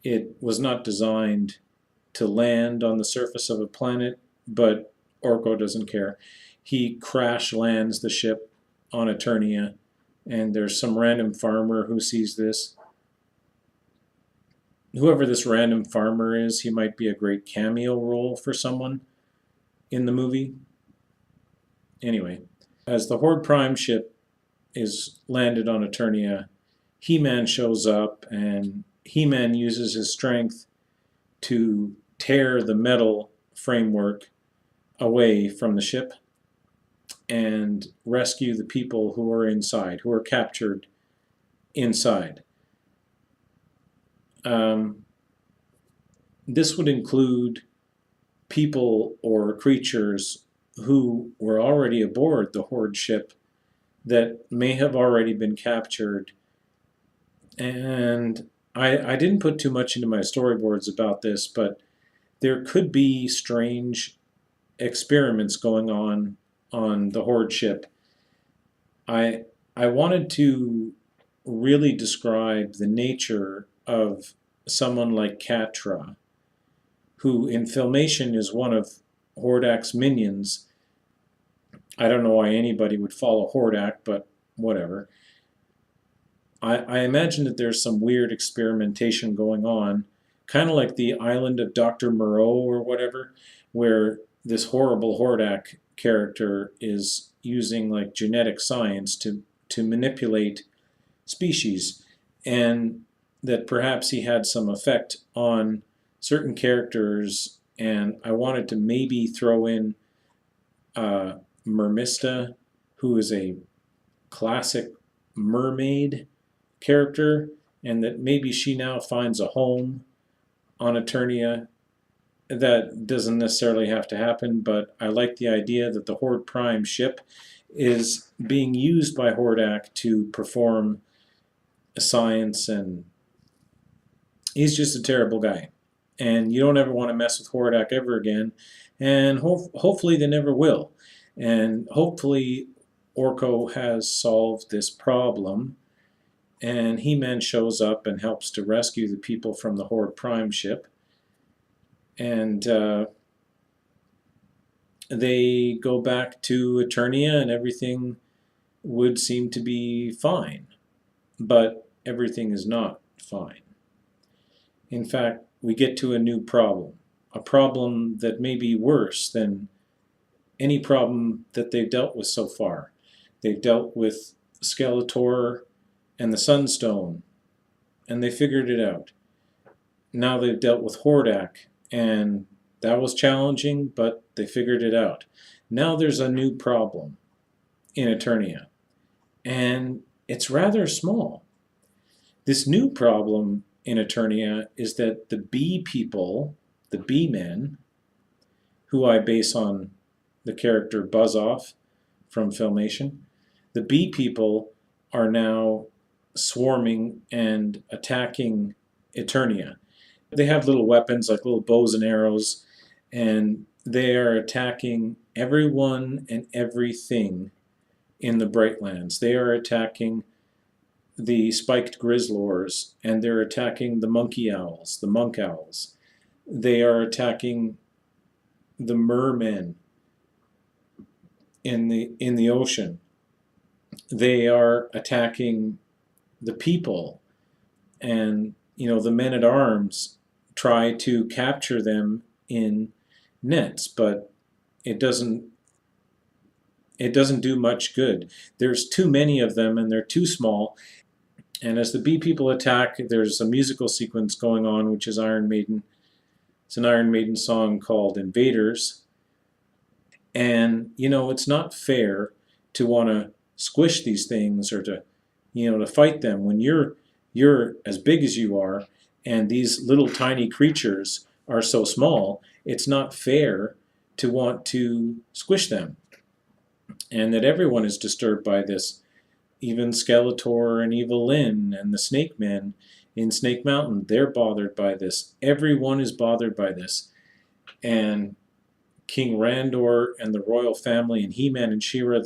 it was not designed to land on the surface of a planet, but Orko doesn't care. He crash lands the ship on Eternia, and there's some random farmer who sees this. Whoever this random farmer is, he might be a great cameo role for someone in the movie. Anyway, as the Horde Prime ship is landed on Eternia, He-Man shows up, and He-Man uses his strength to tear the metal framework away from the ship and rescue the people who are inside, who are captured inside. This would include people or creatures who were already aboard the Horde ship that may have already been captured. And I didn't put too much into my storyboards about this, but there could be strange experiments going on the Horde ship. I wanted to really describe the nature of someone like Catra, who in Filmation is one of Hordak's minions. I don't know why anybody would follow Hordak, but whatever. I imagine that there's some weird experimentation going on, kind of like the island of Dr. Moreau or whatever, where this horrible Hordak character is using like genetic science to manipulate species, and that perhaps he had some effect on certain characters, and I wanted to maybe throw in Mermista, who is a classic mermaid character, and that maybe she now finds a home on Eternia. That doesn't necessarily have to happen, but I like the idea that the Horde Prime ship is being used by Hordak to perform science, and he's just a terrible guy. And you don't ever want to mess with Hordak ever again, and hopefully they never will. And hopefully Orko has solved this problem, and He-Man shows up and helps to rescue the people from the Horde Prime ship. And they go back to Eternia, and everything would seem to be fine. But everything is not fine. In fact, we get to a new problem. A problem that may be worse than any problem that they've dealt with so far. They've dealt with Skeletor and the Sunstone, and they figured it out. Now they've dealt with Hordak, and that was challenging, but they figured it out. Now there's a new problem in Eternia, and it's rather small. This new problem in Eternia is that the bee people, the bee men, who I base on the character Buzz-Off from Filmation, the bee people are now swarming and attacking Eternia. They have little weapons like little bows and arrows, and they are attacking everyone and everything in the Brightlands. They are attacking the spiked grizzlors, and they're attacking the monkey owls, the monk owls. They are attacking the mermen in the ocean. They are attacking the people, and the men-at-arms try to capture them in nets, but it doesn't do much good. There's too many of them, and they're too small. And as the bee people attack, there's a musical sequence going on, which is Iron Maiden. It's an Iron Maiden song called Invaders. And it's not fair to want to squish these things or to fight them when you're as big as you are, and these little tiny creatures are so small, it's not fair to want to squish them, and that everyone is disturbed by this. Even Skeletor and Evil Lyn and the Snake Men in Snake Mountain, they're bothered by this. Everyone is bothered by this. And King Randor and the royal family and He-Man and She-Ra,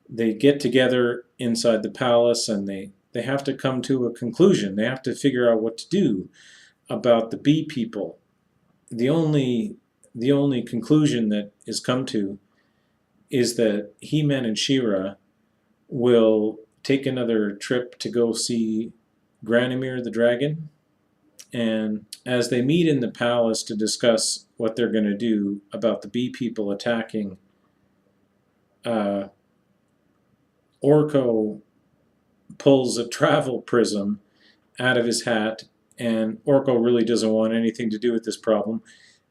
they get together inside the palace, and they have to come to a conclusion. They have to figure out what to do about the bee people. The only conclusion that is come to is that He-Man and She-Ra will take another trip to go see Granomir the dragon. And as they meet in the palace to discuss what they're going to do about the bee people attacking, Orko pulls a travel prism out of his hat, and Orko really doesn't want anything to do with this problem.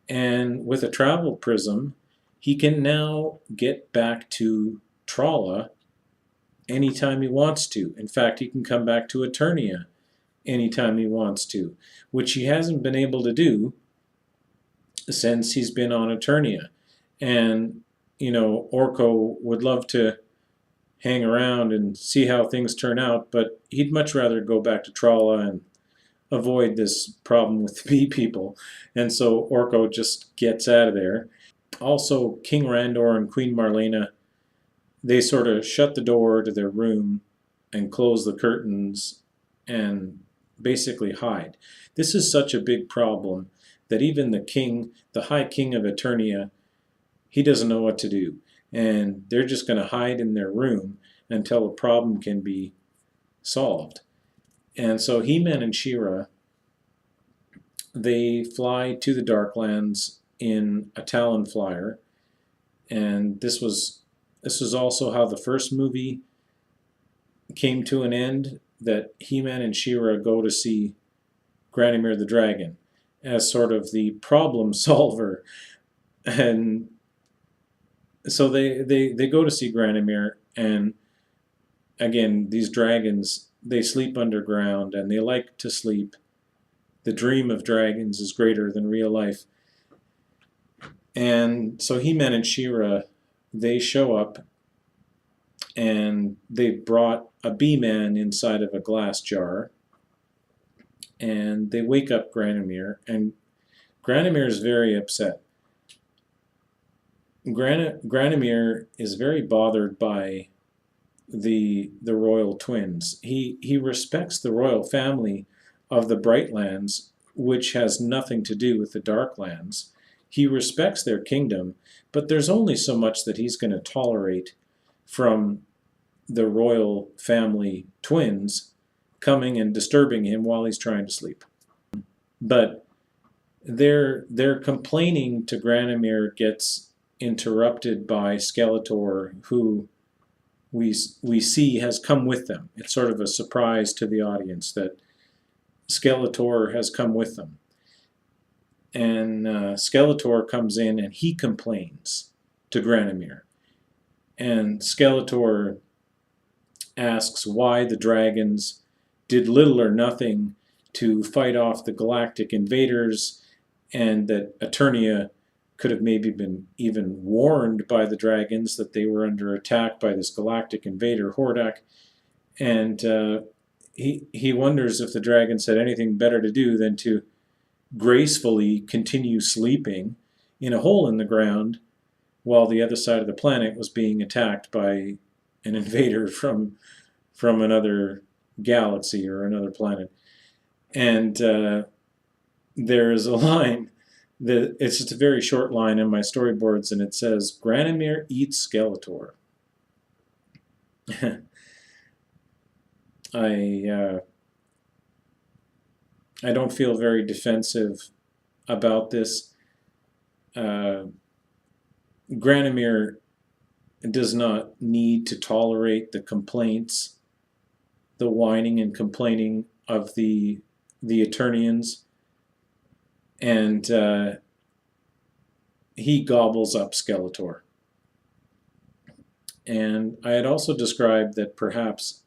And with a travel prism, he can now get back to Trolla anytime he wants to. In fact, he can come back to Eternia anytime he wants to, which he hasn't been able to do since he's been on Eternia. And, you know, Orko would love to hang around and see how things turn out, but he'd much rather go back to Trolla and avoid this problem with the bee people. And so Orko just gets out of there. Also, King Randor and Queen Marlena, they sort of shut the door to their room and close the curtains and basically hide. This is such a big problem that even the king, the High King of Eternia, he doesn't know what to do. And they're just going to hide in their room until a problem can be solved. And so He-Man and She-Ra, they fly to the Darklands in a Talon Flyer. And this was also how the first movie came to an end, that He-Man and She-Ra go to see Granomir the dragon as sort of the problem solver. And so they go to see Granomir, and again, these dragons, they sleep underground, and they like to sleep. The dream of dragons is greater than real life. And so He-Man and She-Ra, they show up, and they brought a bee-man inside of a glass jar, and they wake up Granomir, and Granomir is very upset. Granomir is very bothered by the royal twins. He respects the royal family of the Brightlands, which has nothing to do with the Darklands. He respects their kingdom, but there's only so much that he's going to tolerate from the royal family twins coming and disturbing him while he's trying to sleep. But their complaining to Granomir gets interrupted by Skeletor, who we see has come with them. It's sort of a surprise to the audience that Skeletor has come with them. And Skeletor comes in and he complains to Granomir. And Skeletor asks why the dragons did little or nothing to fight off the galactic invaders, and that Eternia could have maybe been even warned by the dragons that they were under attack by this galactic invader, Hordak. And he wonders if the dragons had anything better to do than to gracefully continue sleeping in a hole in the ground while the other side of the planet was being attacked by an invader from another galaxy or another planet. And there's a line that it's just a very short line in my storyboards, and it says, "Granomir eats Skeletor." I don't feel very defensive about this. Granomir does not need to tolerate the complaints, the whining and complaining of the Eternians, and he gobbles up Skeletor. And I had also described that perhaps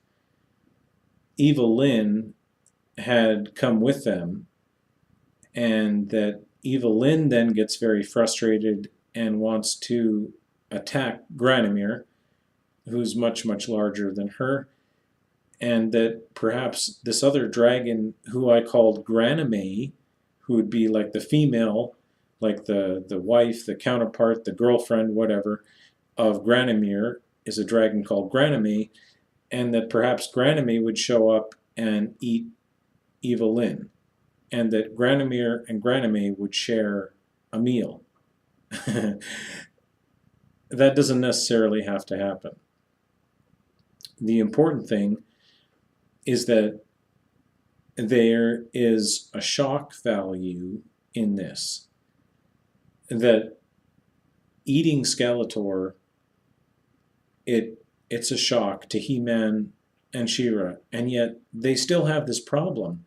Evil Lyn had come with them, and that Evelyn then gets very frustrated and wants to attack Granomir, who's much, much larger than her, and that perhaps this other dragon, who I called Granime, who would be like the female, like the wife, the counterpart, the girlfriend, whatever, of Granomir, is a dragon called Granime, and that perhaps Granime would show up and eat Evelyn, and that Granomir and Granime would share a meal. That doesn't necessarily have to happen. The important thing is that there is a shock value in this. That eating Skeletor, it's a shock to He-Man and She-Ra, and yet they still have this problem.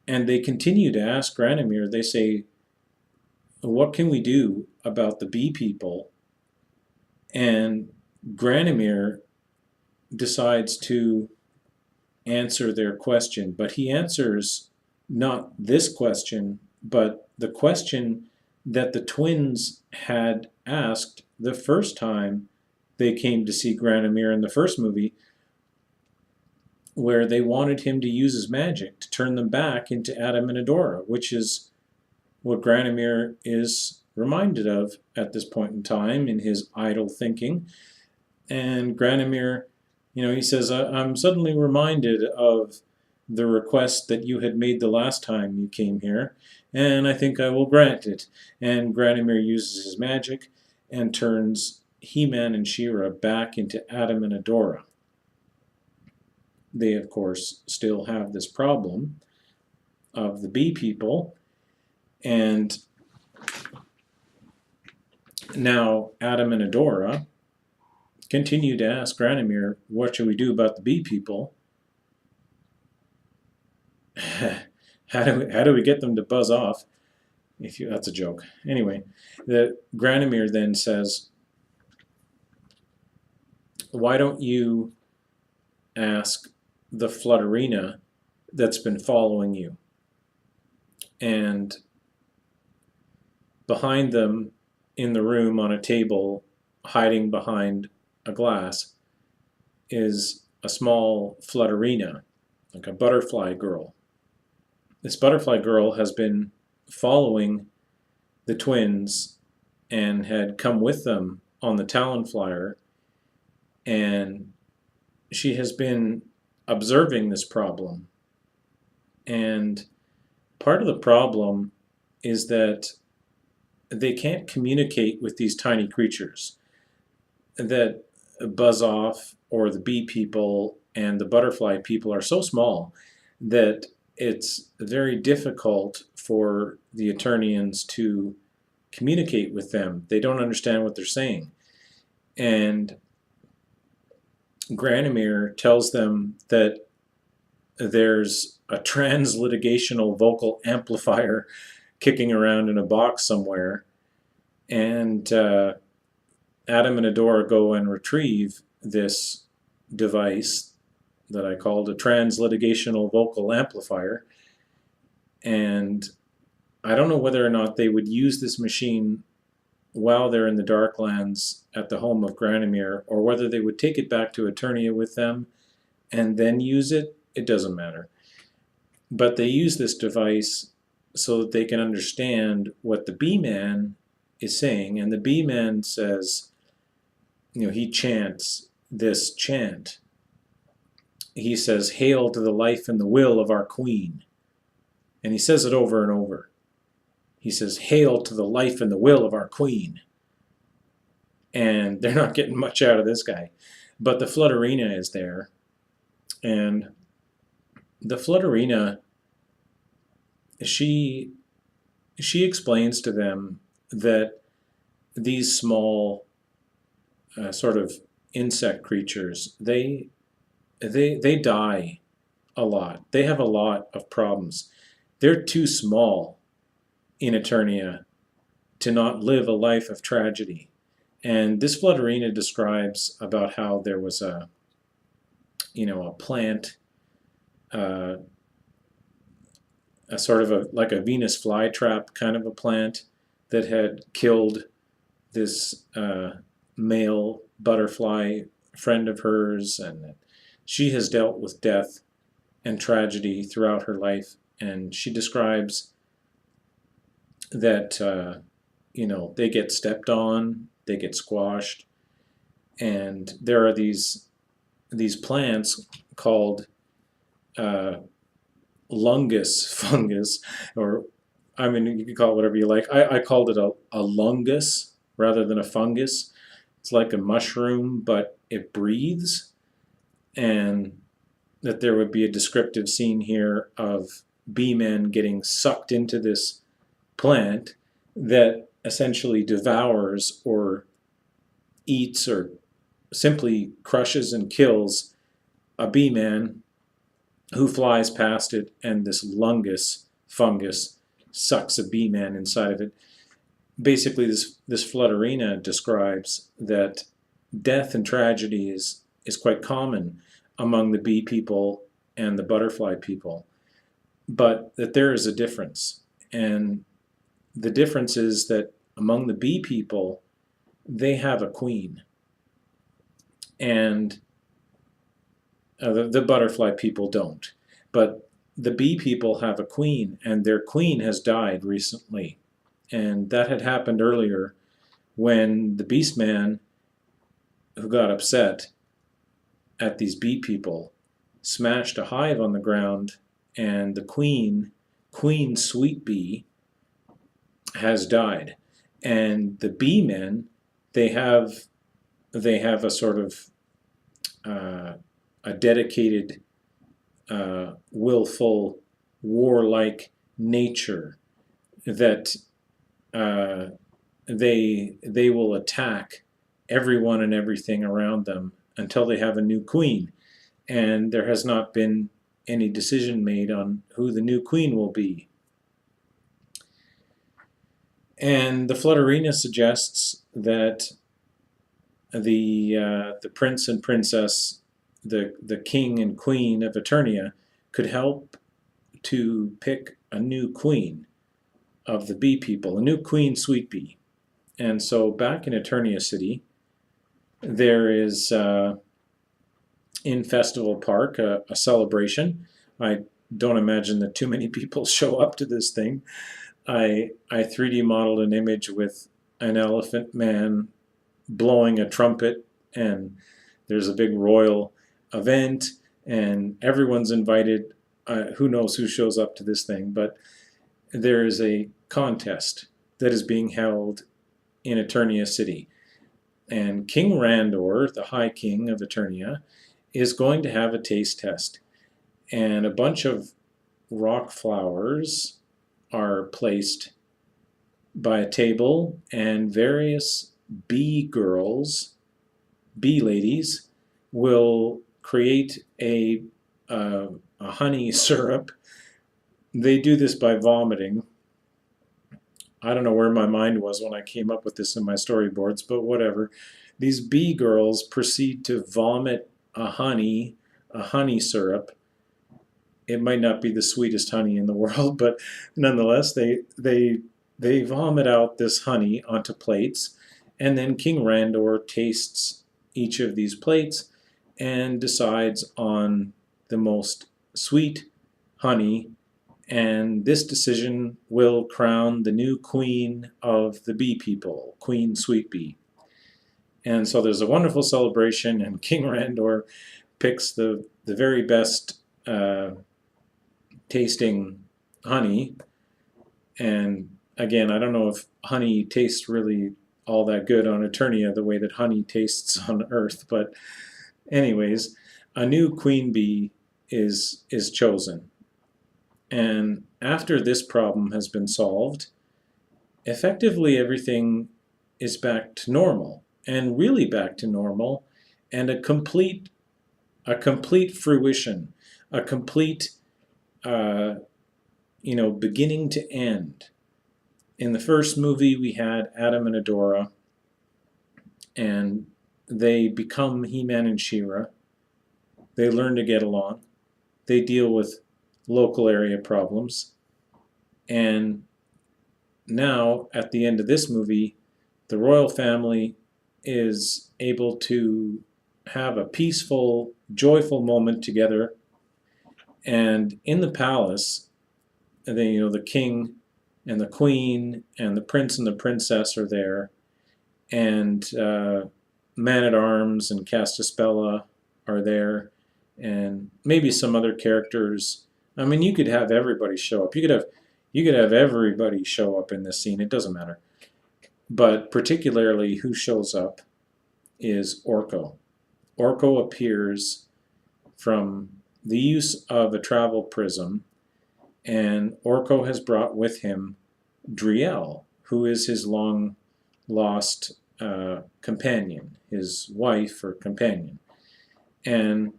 And they continue to ask Granomir, they say, what can we do about the bee people? And Granomir decides to answer their question, but he answers not this question, but the question that the twins had asked the first time they came to see Granomir in the first movie, where they wanted him to use his magic to turn them back into Adam and Adora, which is what Granomir is reminded of at this point in time in his idle thinking. And Granomir, he says, I'm suddenly reminded of the request that you had made the last time you came here, and I think I will grant it. And Granomir uses his magic and turns He-Man and She-Ra back into Adam and Adora. They, of course, still have this problem of the bee people, and now Adam and Adora continue to ask Granomir, what should we do about the bee people? How do we get them to buzz off? That's a joke. Anyway, the Granomir then says, why don't you ask the Flutterina that's been following you? And behind them in the room on a table, hiding behind a glass, is a small Flutterina, like a butterfly girl. This butterfly girl has been following the twins and had come with them on the Talon Flyer, and she has been observing this problem. And part of the problem is that they can't communicate with these tiny creatures. That buzz off, or the bee people and the butterfly people, are so small that it's very difficult for the Eternians to communicate with them. They don't understand what they're saying. And Granomir tells them that there's a translitigational vocal amplifier kicking around in a box somewhere, and Adam and Adora go and retrieve this device that I called a translitigational vocal amplifier, and I don't know whether or not they would use this machine while they're in the Darklands at the home of Granomir, or whether they would take it back to Eternia with them and then use it. It doesn't matter. But they use this device so that they can understand what the Bee-Man is saying. And the Bee-Man says, he chants this chant. He says, "Hail to the life and the will of our queen." And he says it over and over. He says, "Hail to the life and the will of our queen." And they're not getting much out of this guy. But the Flutterina is there. And the Flutterina, she explains to them that these small sort of insect creatures, they die a lot. They have a lot of problems. They're too small in Eternia to not live a life of tragedy. And this Flutterina describes about how there was a plant a sort of like a Venus flytrap kind of a plant that had killed this male butterfly friend of hers, and she has dealt with death and tragedy throughout her life. And she describes that they get stepped on, they get squashed, and there are these plants called lungus fungus, or I mean, you can call it whatever you like. I called it a lungus rather than a fungus. It's like a mushroom, but it breathes. And that there would be a descriptive scene here of bee men getting sucked into this plant that essentially devours or eats or simply crushes and kills a bee man who flies past it, and this lungus fungus sucks a bee man inside of it. Basically, this Flutterina describes that death and tragedy is quite common among the bee people and the butterfly people, but that there is a difference. And the difference is that among the bee people, they have a queen. And the butterfly people don't. But the bee people have a queen, and their queen has died recently. And that had happened earlier when the beast man, who got upset at these bee people, smashed a hive on the ground, and the queen sweet bee, has died. And the bee men, they have a sort of a dedicated, willful, warlike nature that they will attack everyone and everything around them until they have a new queen. And there has not been any decision made on who the new queen will be. And the Flutterina suggests that the prince and princess, the king and queen of Eternia, could help to pick a new queen of the bee people, a new queen sweet bee. And so back in Eternia City, there is in Festival Park a celebration. I don't imagine that too many people show up to this thing. I 3D modeled an image with an elephant man blowing a trumpet, and there's a big royal event, and everyone's invited. Who knows who shows up to this thing, but there is a contest that is being held in Eternia City. And King Randor, the High King of Eternia, is going to have a taste test. And a bunch of rock flowers are placed by a table, and various bee girls, bee ladies, will create a honey syrup. They do this by vomiting. I don't know where my mind was when I came up with this in my storyboards, but whatever. These bee girls proceed to vomit a honey syrup. It might not be the sweetest honey in the world, but nonetheless, they vomit out this honey onto plates, and then King Randor tastes each of these plates and decides on the most sweet honey, and this decision will crown the new queen of the bee people, Queen Sweet Bee. And so there's a wonderful celebration, and King Randor picks the very best tasting honey. And again, I don't know if honey tastes really all that good on Eternia the way that honey tastes on Earth, but anyways, a new queen bee is chosen. And after this problem has been solved, effectively everything is back to normal, and really back to normal, and a complete fruition, a complete beginning to end. In the first movie, we had Adam and Adora, and they become He-Man and She-Ra. They learn to get along. They deal with local area problems. And now, at the end of this movie, the royal family is able to have a peaceful, joyful moment together. And in the palace, the king and the queen and the prince and the princess are there, and Man-at-Arms and Castaspella are there, and maybe some other characters. I mean, you could have everybody show up. You could have everybody show up in this scene. It doesn't matter. But particularly who shows up is Orko. Orko appears from the use of a travel prism, and Orko has brought with him Driel, who is his long lost companion, his wife or companion. And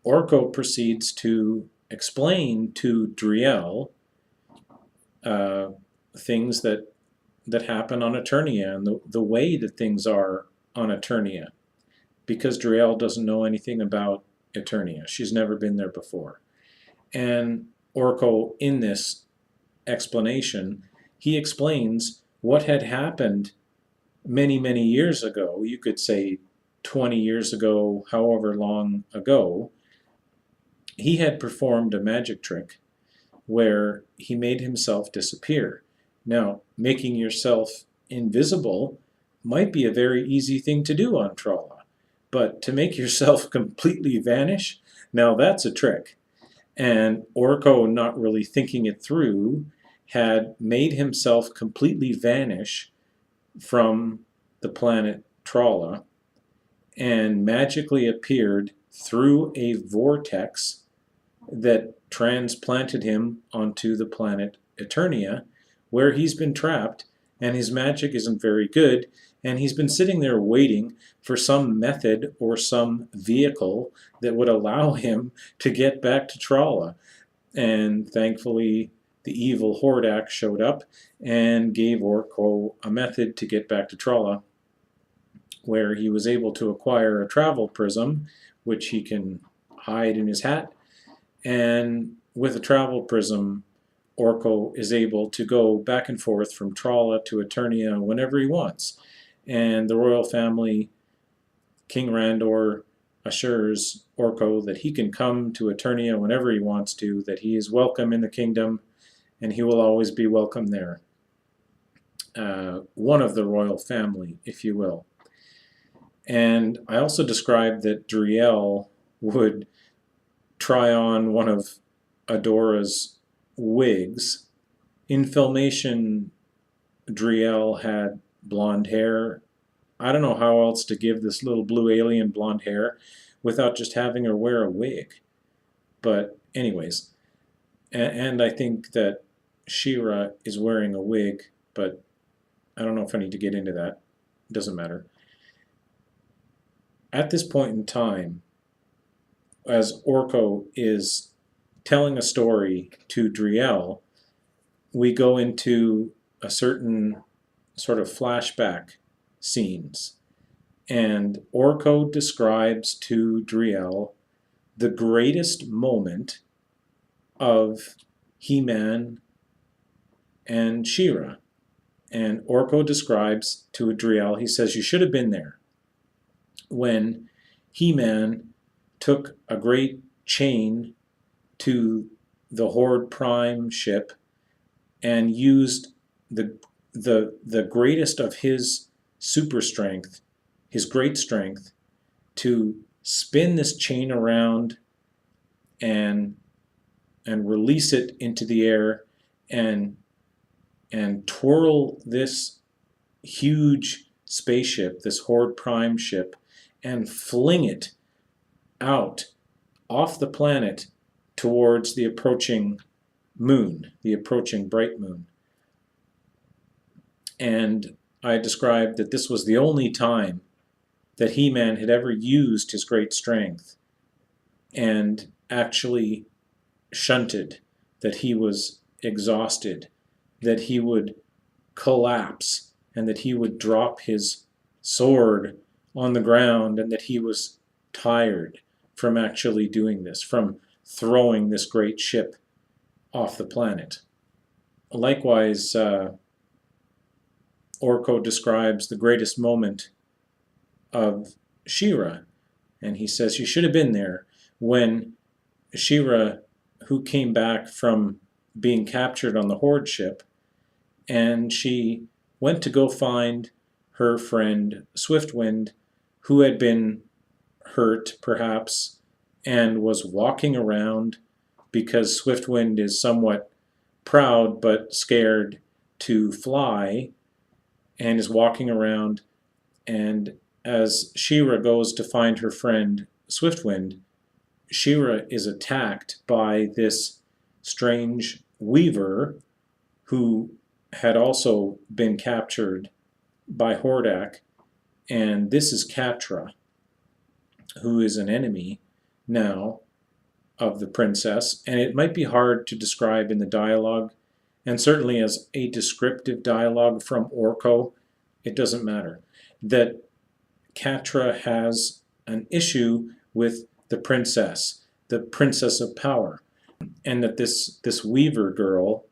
Orko proceeds to explain to Driel things that happen on Eternia and the way that things are on Eternia, because Driel doesn't know anything about Eternia. She's never been there before. And Orko, in this explanation, he explains what had happened many, many years ago. You could say 20 years ago, however long ago. He had performed a magic trick where he made himself disappear. Now, making yourself invisible might be a very easy thing to do on Trolla, but to make yourself completely vanish, now that's a trick. And Orko, not really thinking it through, had made himself completely vanish from the planet Trolla and magically appeared through a vortex that transplanted him onto the planet Eternia, where he's been trapped, and his magic isn't very good, and he's been sitting there waiting for some method or some vehicle that would allow him to get back to Trolla. And thankfully, the evil Hordak showed up and gave Orko a method to get back to Trolla, where he was able to acquire a travel prism, which he can hide in his hat. And with a travel prism, Orko is able to go back and forth from Trolla to Eternia whenever he wants. And the royal family, King Randor, assures Orko that he can come to Eternia whenever he wants to, that he is welcome in the kingdom, and he will always be welcome there. One of the royal family, if you will. And I also described that Driel would try on one of Adora's wigs. In Filmation, Driel had blonde hair. I don't know how else to give this little blue alien blonde hair without just having her wear a wig. But anyways, and I think that She-Ra is wearing a wig, but I don't know if I need to get into that. It doesn't matter. At this point in time, as Orko is telling a story to Driel, we go into a certain sort of flashback scenes. And Orko describes to Driel the greatest moment of He-Man and She-Ra. And Orko describes to Driel, he says, you should have been there when He-Man took a great chain to the Horde Prime ship and used the greatest of his super strength, his great strength, to spin this chain around and release it into the air and twirl this huge spaceship, this Horde Prime ship, and fling it out off the planet towards the approaching moon, the approaching bright moon. And I described that this was the only time that He-Man had ever used his great strength and actually shunted, that he was exhausted, that he would collapse, and that he would drop his sword on the ground, and that he was tired from actually doing this, from throwing this great ship off the planet. Likewise, Orko describes the greatest moment of She-Ra, and he says she should have been there when She-Ra, who came back from being captured on the Horde ship, and she went to go find her friend Swiftwind, who had been hurt, perhaps, and was walking around because Swiftwind is somewhat proud but scared to fly and is walking around. And as She-Ra goes to find her friend Swiftwind, She-Ra is attacked by this strange weaver who had also been captured by Hordak, and this is Catra, who is an enemy now of the princess, and it might be hard to describe in the dialogue, and certainly as a descriptive dialogue from Orko, it doesn't matter, that Catra has an issue with the princess of power, and that this weaver girl,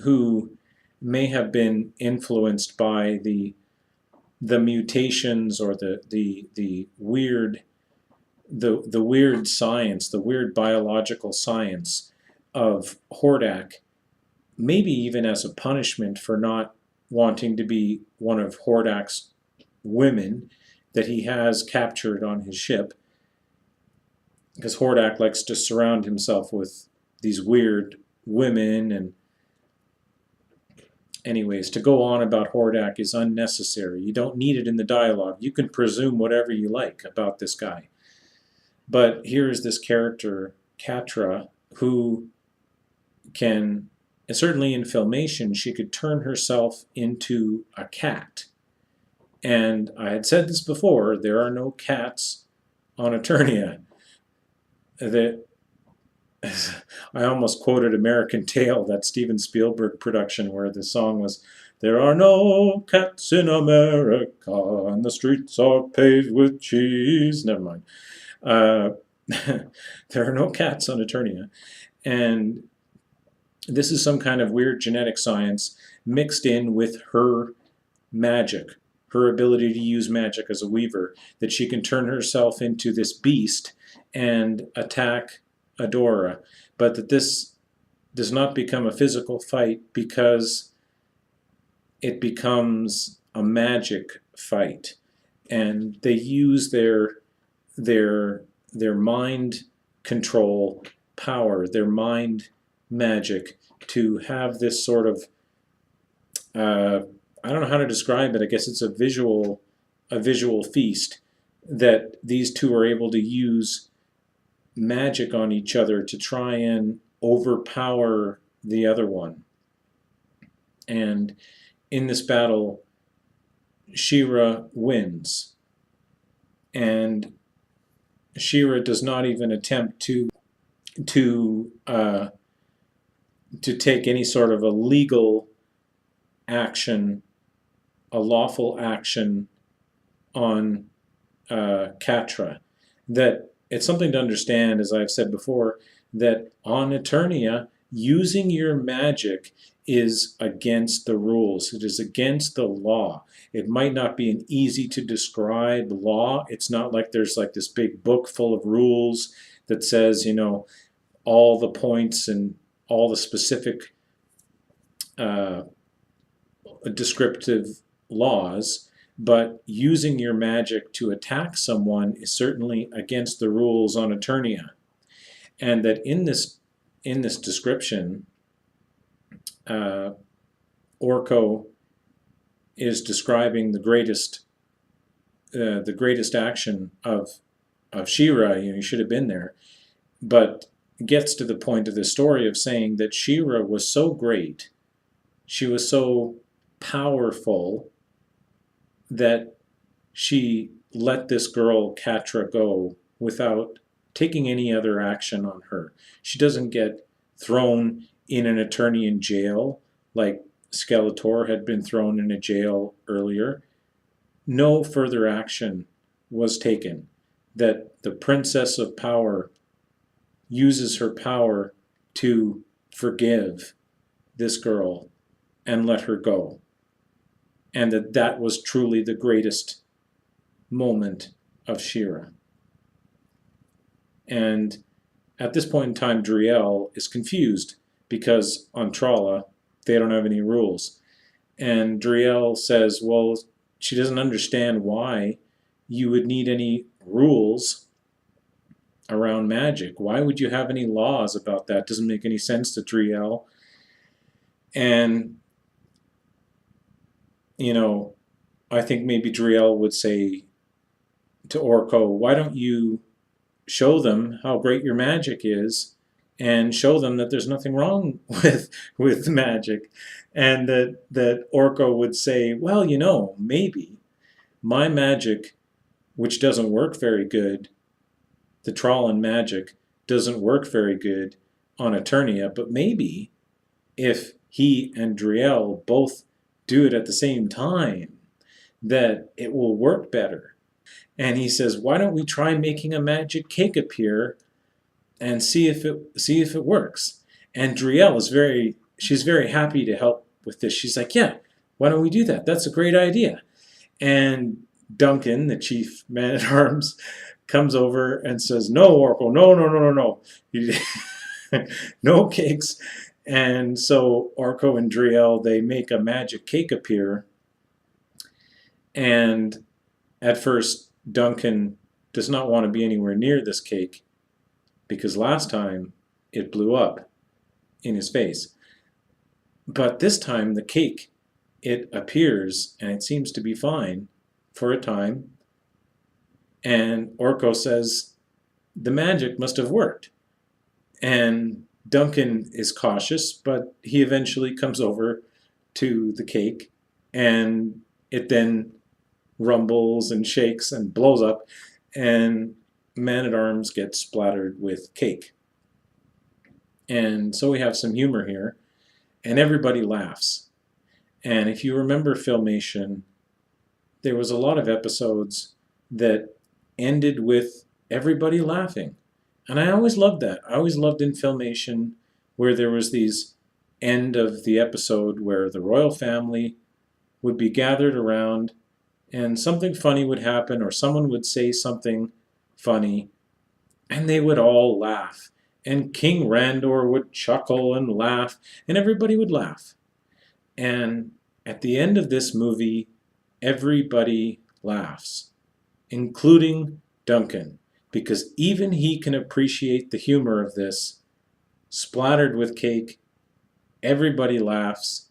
who may have been influenced by the mutations or the weird science, the weird biological science of Hordak, maybe even as a punishment for not wanting to be one of Hordak's women that he has captured on his ship, because Hordak likes to surround himself with these weird women. And anyways, to go on about Hordak is unnecessary. You don't need it in the dialogue. You can presume whatever you like about this guy. But here is this character, Catra, who can, certainly in Filmation, she could turn herself into a cat. And I had said this before, there are no cats on Eternia. I almost quoted American Tail, that Steven Spielberg production where the song was, "There are no cats in America, and the streets are paved with cheese." Never mind. There are no cats on Eternia. And this is some kind of weird genetic science mixed in with her magic, her ability to use magic as a weaver, that she can turn herself into this beast and attack Adora, but that this does not become a physical fight because it becomes a magic fight, and they use their mind control power, their mind magic, to have this sort of I don't know how to describe it. I guess it's a visual feast that these two are able to use magic on each other to try and overpower the other one. And in this battle, She-Ra wins. And She-Ra does not even attempt to take any sort of a legal action, a lawful action on Catra. That it's something to understand, as I've said before, that on Eternia, using your magic is against the rules. It is against the law. It might not be an easy to describe law. It's not like there's like this big book full of rules that says, all the points and all the specific descriptive laws. But using your magic to attack someone is certainly against the rules on Eternia. And that in this description, Orko is describing the greatest action of She-Ra. He should have been there, but gets to the point of the story of saying that She-Ra was so great, she was so powerful, that she let this girl Catra go without taking any other action on her. She doesn't get thrown in an Eternian jail like Skeletor had been thrown in a jail earlier. No further action was taken. That the Princess of Power uses her power to forgive this girl and let her go. And that was truly the greatest moment of She-Ra. And at this point in time, Driel is confused because on Trala, they don't have any rules. And Driel says, well, she doesn't understand why you would need any rules around magic. Why would you have any laws about that? Doesn't make any sense to Driel. And, you know, I think maybe Driel would say to Orko, why don't you show them how great your magic is and show them that there's nothing wrong with magic. And that Orko would say, well, you know, maybe my magic, which doesn't work very good, the Trollan magic doesn't work very good on Eternia, but maybe if he and Driel both do it at the same time, that it will work better. And he says, why don't we try making a magic cake appear and see if it works? And Driel is she's very happy to help with this. She's like, yeah, why don't we do that? That's a great idea. And Duncan, the chief man-at-arms, comes over and says, no, Orko, no. No cakes. And so Orko and Driel, they make a magic cake appear. And at first, Duncan does not want to be anywhere near this cake because last time it blew up in his face. But this time the cake, it appears and it seems to be fine for a time. And Orko says the magic must have worked. And Duncan is cautious, but he eventually comes over to the cake and it then rumbles and shakes and blows up, and Man-at-Arms gets splattered with cake. And so we have some humor here, and everybody laughs. And if you remember Filmation, there was a lot of episodes that ended with everybody laughing. And I always loved that. I always loved in Filmation where there was these end of the episode where the royal family would be gathered around and something funny would happen or someone would say something funny and they would all laugh. And King Randor would chuckle and laugh and everybody would laugh. And at the end of this movie, everybody laughs, including Duncan, because even he can appreciate the humor of this. Splattered with cake, everybody laughs,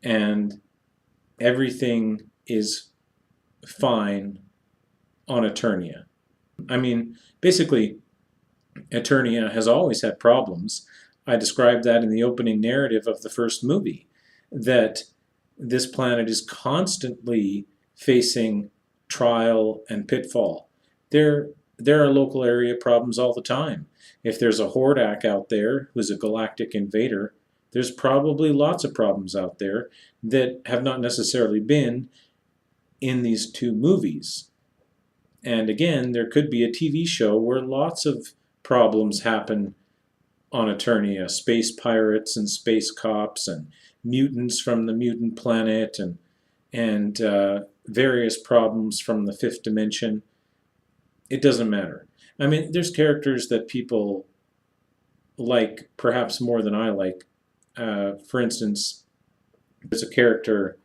and everything is fine on Eternia. I mean, basically, Eternia has always had problems. I described that in the opening narrative of the first movie, that this planet is constantly facing trial and pitfall. There are local area problems all the time. If there's a Hordak out there who's a galactic invader, there's probably lots of problems out there that have not necessarily been in these two movies. And again, there could be a TV show where lots of problems happen on Eternia. Space pirates and space cops and mutants from the mutant planet and various problems from the fifth dimension. It doesn't matter. I mean, there's characters that people like perhaps more than I like. For instance, there's a character,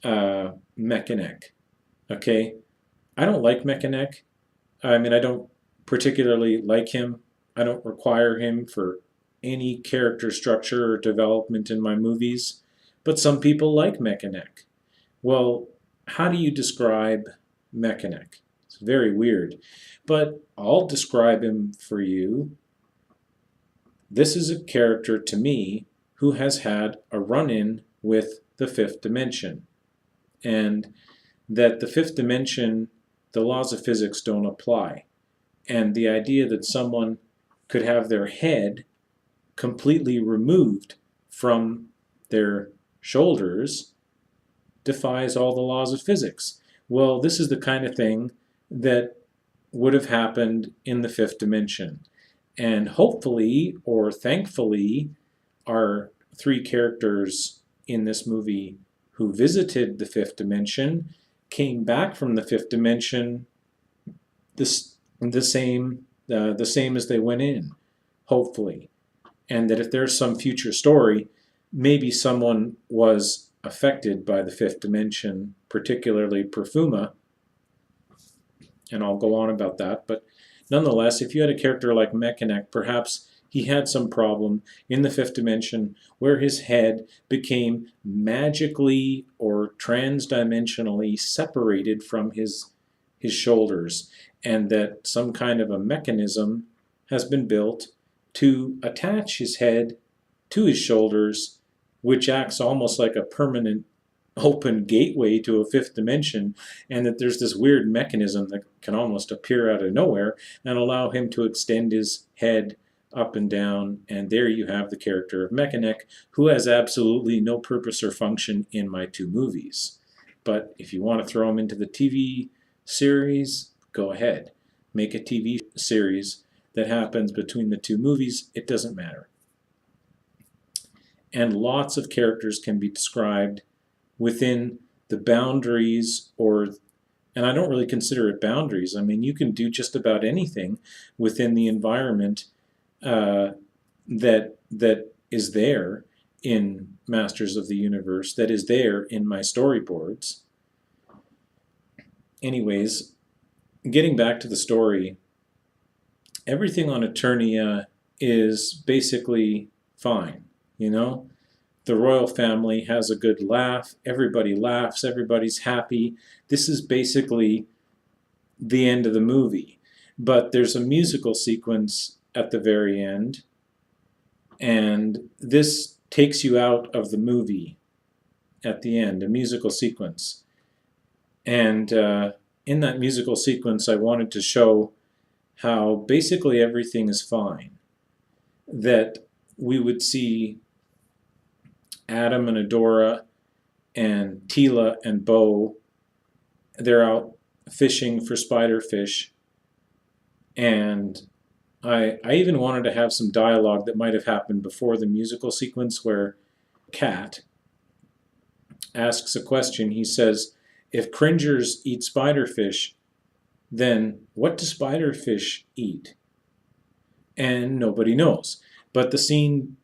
Mechaneck. Okay? I don't like Mechaneck. I mean, I don't particularly like him. I don't require him for any character structure or development in my movies. But some people like Mechaneck. Well, how do you describe Mechaneck? It's very weird. But I'll describe him for you. This is a character to me who has had a run-in with the fifth dimension. And that the fifth dimension, the laws of physics don't apply. And the idea that someone could have their head completely removed from their shoulders defies all the laws of physics. Well, this is the kind of thing that would have happened in the fifth dimension. And hopefully, or thankfully, our three characters in this movie who visited the fifth dimension came back from the fifth dimension the same as they went in, hopefully. And that if there's some future story, maybe someone was affected by the fifth dimension, particularly Perfuma, and I'll go on about that. But nonetheless, if you had a character like Mechanic, perhaps he had some problem in the fifth dimension where his head became magically or transdimensionally separated from his shoulders, and that some kind of a mechanism has been built to attach his head to his shoulders, which acts almost like a permanent open gateway to a fifth dimension, and that there's this weird mechanism that can almost appear out of nowhere and allow him to extend his head up and down, and there you have the character of Mechanic, who has absolutely no purpose or function in my two movies. But if you want to throw him into the TV series, go ahead. Make a TV series that happens between the two movies. It doesn't matter. And lots of characters can be described within the boundaries, and I don't really consider it boundaries. I mean, you can do just about anything within the environment that is there in Masters of the Universe, that is there in my storyboards. Anyways, getting back to the story, everything on Eternia is basically fine, you know? The royal family has a good laugh, everybody laughs, everybody's happy. This is basically the end of the movie. But there's a musical sequence at the very end, and this takes you out of the movie at the end, a musical sequence. And in that musical sequence, I wanted to show how basically everything is fine. That we would see Adam and Adora and Tila and Bo, they're out fishing for spiderfish, and I even wanted to have some dialogue that might have happened before the musical sequence where Cat asks a question. He says, if cringers eat spiderfish, then what do spiderfish eat? And nobody knows. But the scene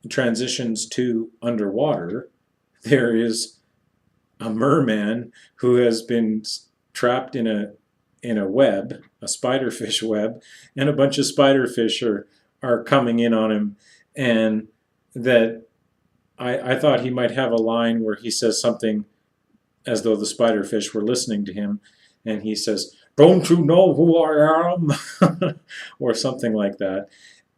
transitions to underwater. There is a merman who has been trapped in a web, a spiderfish web, and a bunch of spiderfish are coming in on him, and that I thought he might have a line where he says something as though the spiderfish were listening to him, and he says, "Don't you know who I am?" or something like that.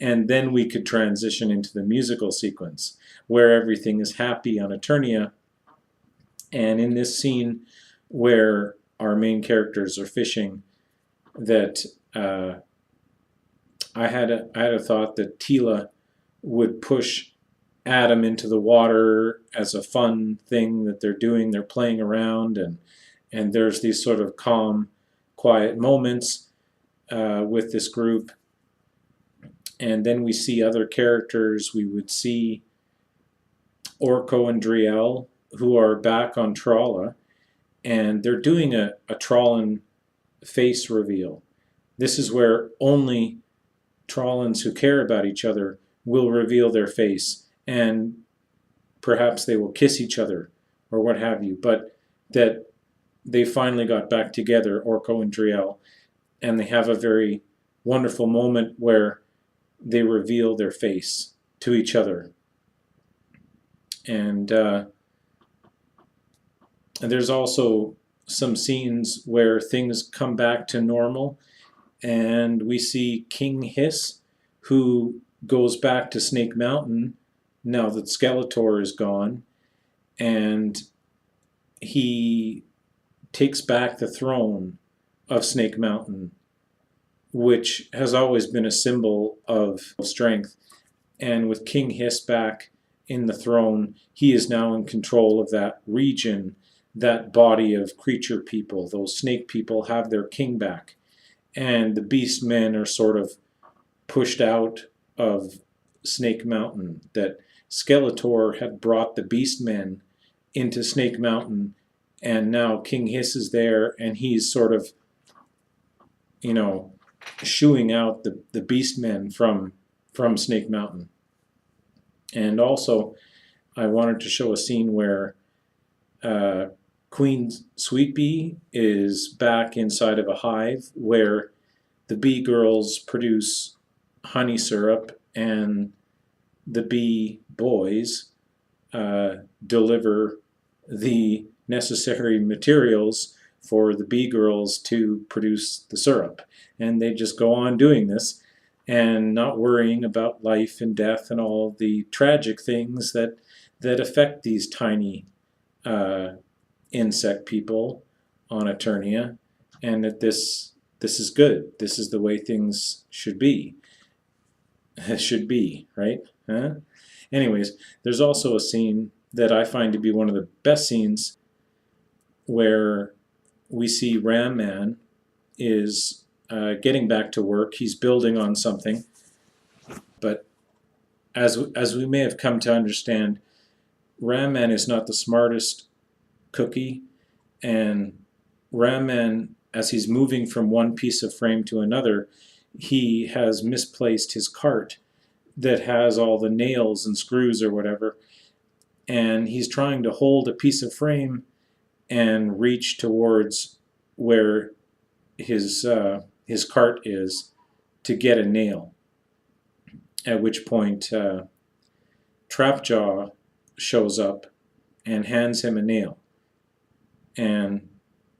And then we could transition into the musical sequence where everything is happy on Eternia. And in this scene where our main characters are fishing, that I had a thought that Tila would push Adam into the water as a fun thing that they're doing. They're playing around, and there's these sort of calm, quiet moments with this group. And then we see other characters. We would see Orko and Driel, who are back on Tralla, and they're doing a Trallan face reveal. This is where only Trallans who care about each other will reveal their face, and perhaps they will kiss each other or what have you, but that they finally got back together, Orko and Driel, and they have a very wonderful moment where they reveal their face to each other. And there's also some scenes where things come back to normal, and we see King Hiss, who goes back to Snake Mountain now that Skeletor is gone, and he takes back the throne of Snake Mountain, which has always been a symbol of strength. And with King Hiss back in the throne, he is now in control of that region, that body of creature people. Those snake people have their king back. And the beast men are sort of pushed out of Snake Mountain, that Skeletor had brought the Beastmen into Snake Mountain, and now King Hiss is there, and he's sort of, you know, shooing out the Beastmen from Snake Mountain. And also, I wanted to show a scene where Queen Sweet Bee is back inside of a hive where the bee girls produce honey syrup, and the bee boys deliver the necessary materials for the bee girls to produce the syrup. And they just go on doing this and not worrying about life and death and all the tragic things that affect these tiny insect people on Eternia, and that this is good. This is the way things should be. Should be, right? Huh? Anyways, there's also a scene that I find to be one of the best scenes where we see Ram Man is getting back to work. He's building on something, but as we may have come to understand, Ram Man is not the smartest cookie, and Ram Man, as he's moving from one piece of frame to another, he has misplaced his cart that has all the nails and screws or whatever, and he's trying to hold a piece of frame and reach towards where his cart is to get a nail. At which point Trapjaw shows up and hands him a nail, and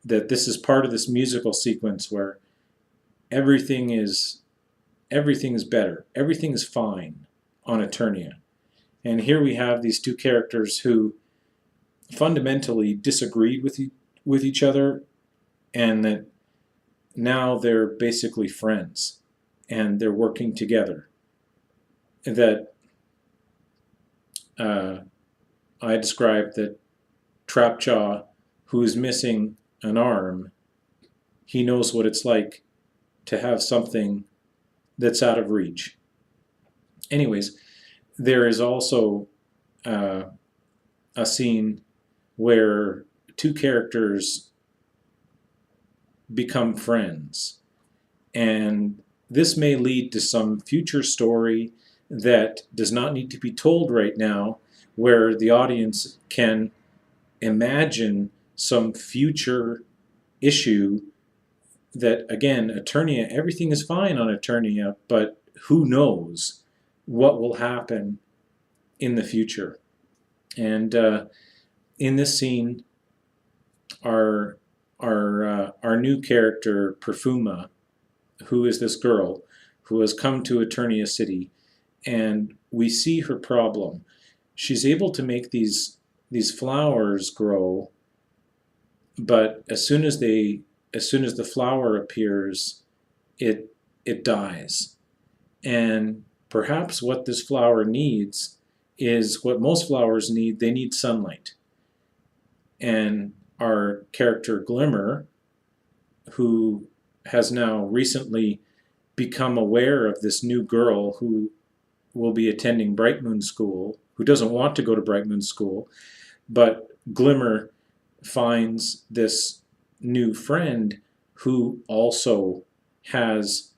that this is part of this musical sequence where everything is better, everything is fine on Eternia. And here we have these two characters who fundamentally disagreed with each other, and that now they're basically friends and they're working together. That I described that Trapjaw, who is missing an arm, he knows what it's like to have something that's out of reach. Anyways, there is also a scene where two characters become friends, and this may lead to some future story that does not need to be told right now, where the audience can imagine some future issue that, again, Eternia, everything is fine on Eternia, but who knows what will happen in the future. And in this scene, our new character, Perfuma, who is this girl who has come to Eternia City, and we see her problem. She's able to make these flowers grow, but as soon as the flower appears, it dies. And perhaps what this flower needs is what most flowers need. They need sunlight. And our character Glimmer, who has now recently become aware of this new girl who will be attending Bright Moon School, who doesn't want to go to Bright Moon School, but Glimmer finds this new friend who also has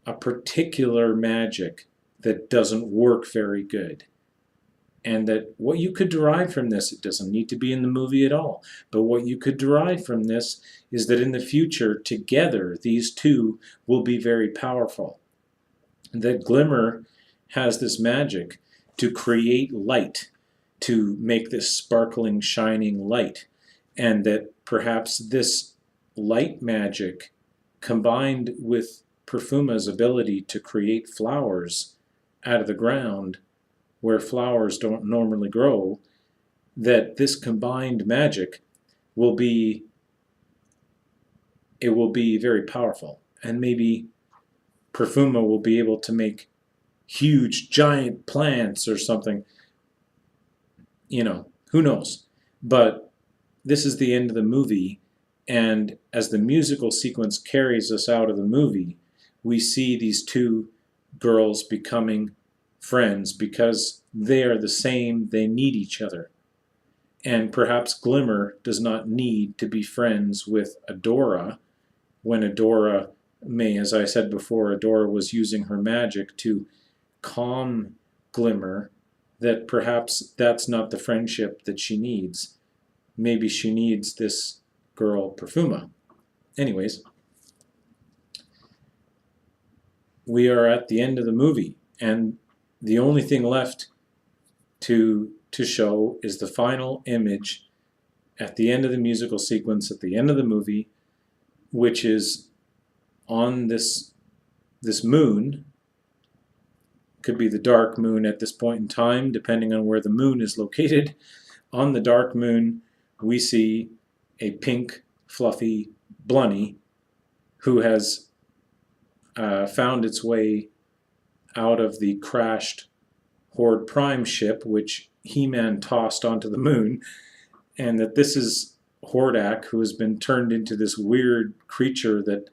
a particular magic that doesn't work very good. And that what you could derive from this, it doesn't need to be in the movie at all, but what you could derive from this is that in the future, together, these two will be very powerful. That Glimmer has this magic to create light, to make this sparkling, shining light, and that perhaps this light magic, combined with Perfuma's ability to create flowers out of the ground where flowers don't normally grow, that this combined magic will be very powerful, and maybe Perfuma will be able to make huge giant plants or something. You know, who knows? But this is the end of the movie, and as the musical sequence carries us out of the movie, we see these two girls becoming friends because they are the same, they need each other. And perhaps Glimmer does not need to be friends with Adora when Adora may, as I said before, Adora was using her magic to calm Glimmer, that perhaps that's not the friendship that she needs. Maybe she needs this girl Perfuma. Anyways, we are at the end of the movie, and the only thing left to show is the final image at the end of the musical sequence, at the end of the movie, which is on this moon. Could be the dark moon at this point in time, depending on where the moon is located. On the dark moon, we see a pink, fluffy Blunny who has found its way out of the crashed Horde Prime ship, which He-Man tossed onto the moon, and that this is Hordak, who has been turned into this weird creature that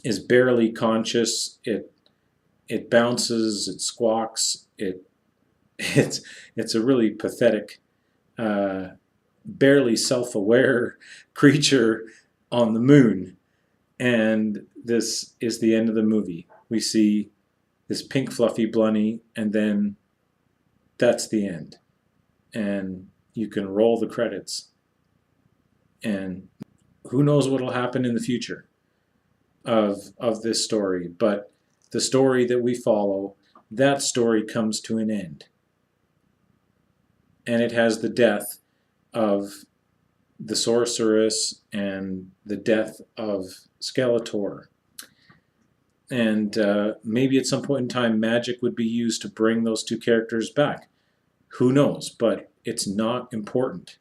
is barely conscious. It bounces, it squawks, it's a really pathetic, barely self-aware creature on the moon. And this is the end of the movie. We see this pink fluffy Blunny, and then that's the end. And you can roll the credits. And who knows what will happen in the future of this story, but the story that we follow, that story comes to an end. And it has the death of the sorceress and the death of Skeletor. And maybe at some point in time, magic would be used to bring those two characters back. Who knows? But it's not important.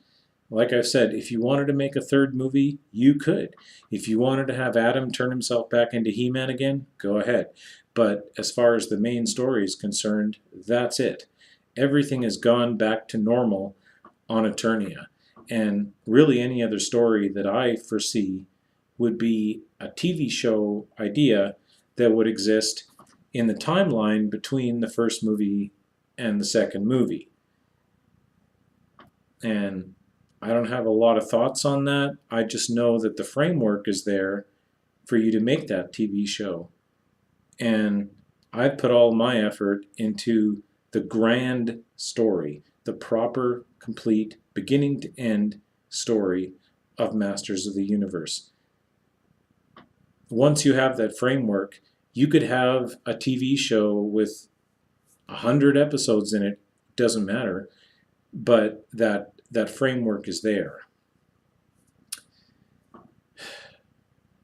Like I've said, if you wanted to make a third movie, you could. If you wanted to have Adam turn himself back into He-Man again, go ahead. But as far as the main story is concerned, that's it. Everything has gone back to normal on Eternia. And really any other story that I foresee would be a TV show idea that would exist in the timeline between the first movie and the second movie. And I don't have a lot of thoughts on that. I just know that the framework is there for you to make that TV show. And I've put all my effort into the grand story, the proper, complete, beginning to end story of Masters of the Universe. Once you have that framework, you could have a TV show with 100 episodes in it, doesn't matter, but that framework is there.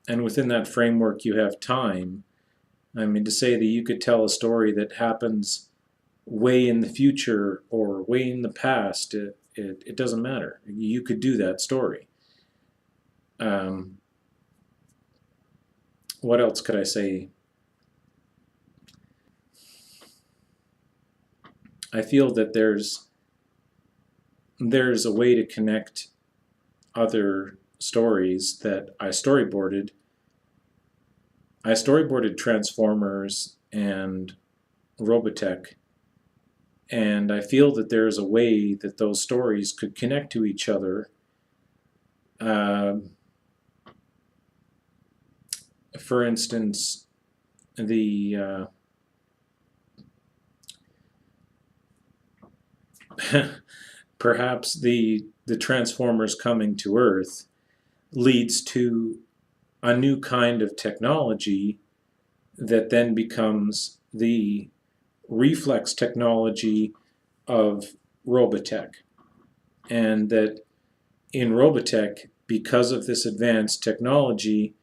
And within that framework you have time. I mean, to say that you could tell a story that happens way in the future or way in the past, it doesn't matter. You could do that story. What else could I say? I feel that there's a way to connect other stories that I storyboarded. I storyboarded Transformers and Robotech, and I feel that there's a way that those stories could connect to each other. For instance, the perhaps the Transformers coming to Earth leads to a new kind of technology that then becomes the reflex technology of Robotech. And that in Robotech, because of this advanced technology,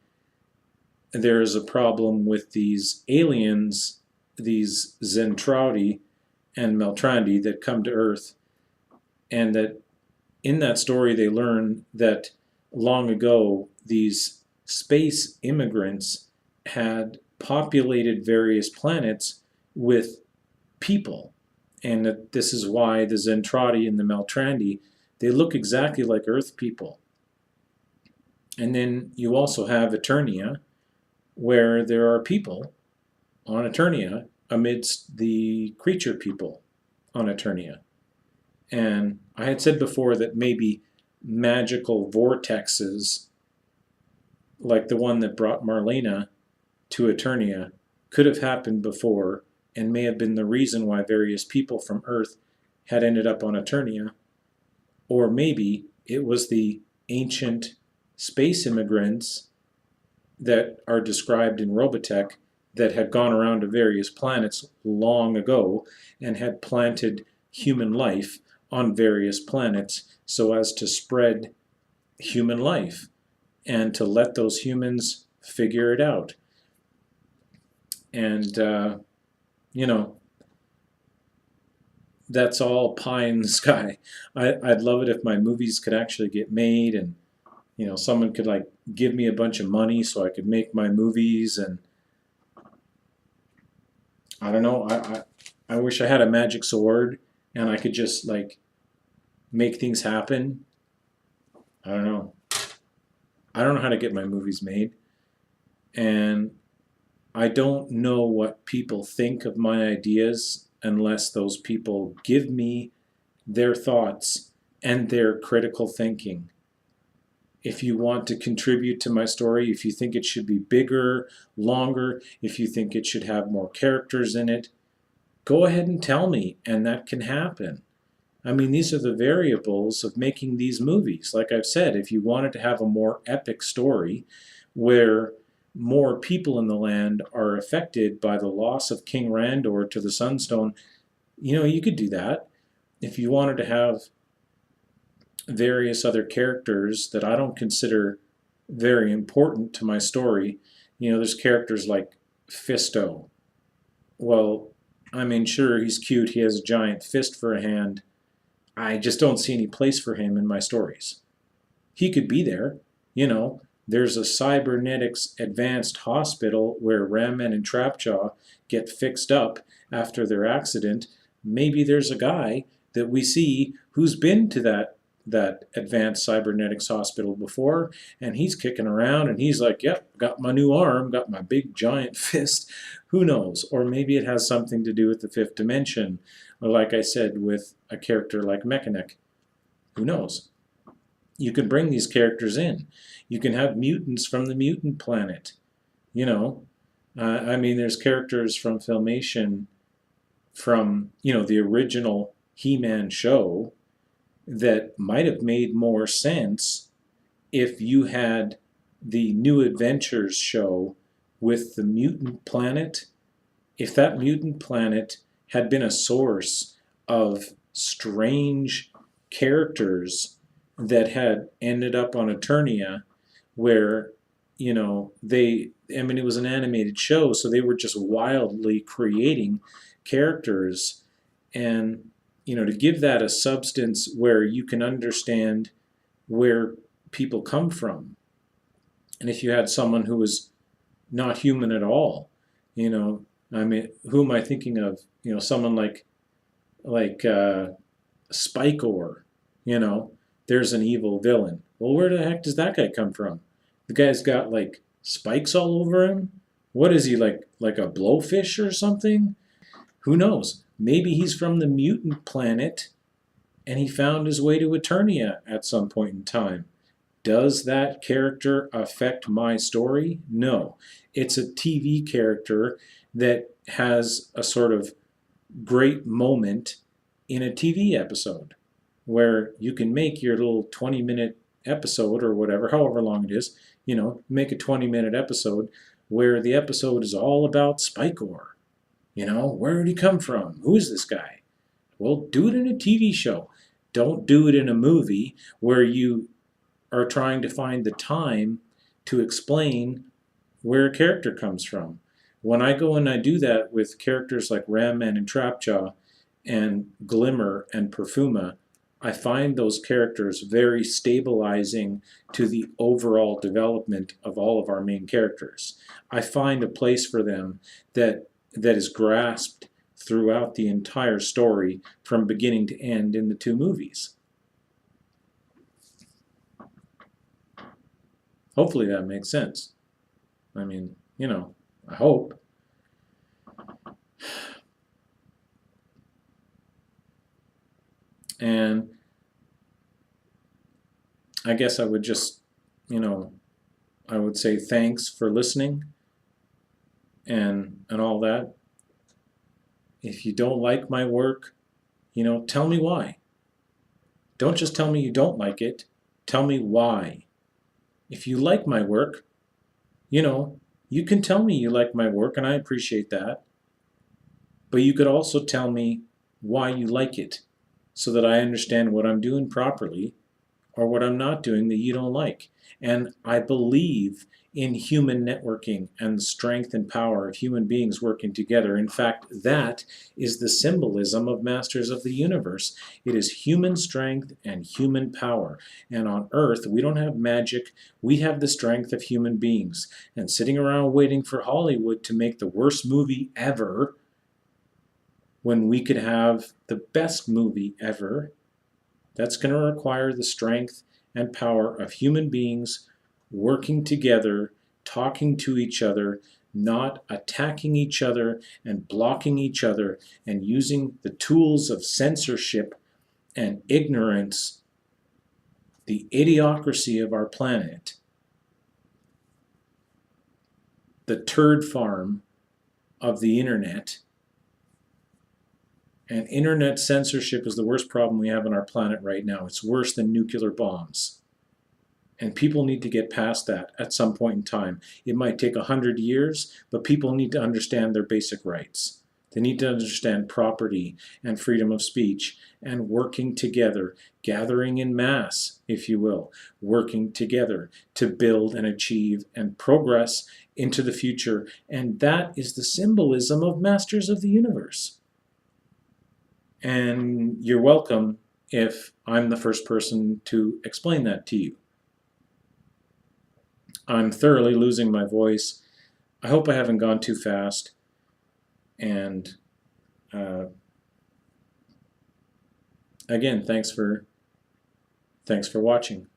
there is a problem with these aliens, these Zentradi and Meltrandi that come to Earth, and that in that story they learn that long ago these space immigrants had populated various planets with people, and that this is why the Zentradi and the Meltrandi, they look exactly like Earth people. And then you also have Eternia, where there are people on Eternia amidst the creature people on Eternia. And I had said before that maybe magical vortexes, like the one that brought Marlena to Eternia, could have happened before and may have been the reason why various people from Earth had ended up on Eternia. Or maybe it was the ancient space immigrants that are described in Robotech that had gone around to various planets long ago and had planted human life on various planets so as to spread human life and to let those humans figure it out. And, you know, that's all pie in the sky. I'd love it if my movies could actually get made, and someone could like give me a bunch of money so I could make my movies. And I don't know, I wish I had a magic sword and I could just like make things happen. I don't know. I don't know how to get my movies made, and I don't know what people think of my ideas unless those people give me their thoughts and their critical thinking. If you want to contribute to my story, if you think it should be bigger, longer, if you think it should have more characters in it, go ahead and tell me, and that can happen. I mean, these are the variables of making these movies. Like I've said, if you wanted to have a more epic story where more people in the land are affected by the loss of King Randor to the Sunstone, you could do that. If you wanted to have various other characters that I don't consider very important to my story, there's characters like Fisto. Well, I mean, sure, he's cute, he has a giant fist for a hand. I just don't see any place for him in my stories. He could be there, There's a cybernetics advanced hospital where Ramman and Trapjaw get fixed up after their accident. Maybe there's a guy that we see who's been to that advanced cybernetics hospital before, and he's kicking around and he's like, yep, got my new arm, got my big giant fist. Who knows? Or maybe it has something to do with the fifth dimension, or like I said, with a character like Mechanic. Who knows? You can bring these characters in. You can have mutants from the mutant planet. I mean, there's characters from Filmation from, the original He-Man show that might have made more sense if you had the New Adventures show with the mutant planet. If that mutant planet had been a source of strange characters that had ended up on Eternia, where it was an animated show, so they were just wildly creating characters, and to give that a substance where you can understand where people come from. And if you had someone who was not human at all, I mean, who am I thinking of? Someone like Spikor, there's an evil villain. Well, where the heck does that guy come from? The guy's got like spikes all over him. What is he, like a blowfish or something? Who knows? Maybe he's from the mutant planet and he found his way to Eternia at some point in time. Does that character affect my story? No. It's a TV character that has a sort of great moment in a TV episode where you can make your little 20-minute episode or whatever, however long it is, make a 20-minute episode where the episode is all about Spikor. Where did he come from? Who is this guy? Well, do it in a TV show. Don't do it in a movie where you are trying to find the time to explain where a character comes from. When I go and I do that with characters like Ramman and Trapjaw and Glimmer and Perfuma, I find those characters very stabilizing to the overall development of all of our main characters. I find a place for them that is grasped throughout the entire story from beginning to end in the two movies. Hopefully that makes sense. I mean, I hope. And I guess I would just, I would say thanks for listening and all that. If you don't like my work, tell me why. Don't just tell me you don't like it. Tell me why. If you like my work, you can tell me you like my work, and I appreciate that. But you could also tell me why you like it so that I understand what I'm doing properly or what I'm not doing that you don't like. And I believe in human networking and the strength and power of human beings working together. In fact, that is the symbolism of Masters of the Universe. It is human strength and human power. And on Earth, we don't have magic, we have the strength of human beings. And sitting around waiting for Hollywood to make the worst movie ever, when we could have the best movie ever, that's going to require the strength and power of human beings working together, talking to each other, not attacking each other and blocking each other, and using the tools of censorship and ignorance, the idiocracy of our planet, the turd farm of the internet. And internet censorship is the worst problem we have on our planet right now. It's worse than nuclear bombs. And people need to get past that at some point in time. It might take 100 years, but people need to understand their basic rights. They need to understand property and freedom of speech and working together, gathering in mass, if you will, working together to build and achieve and progress into the future. And that is the symbolism of Masters of the Universe. And you're welcome if I'm the first person to explain that to you. I'm thoroughly losing my voice. I hope I haven't gone too fast. And again, thanks for watching.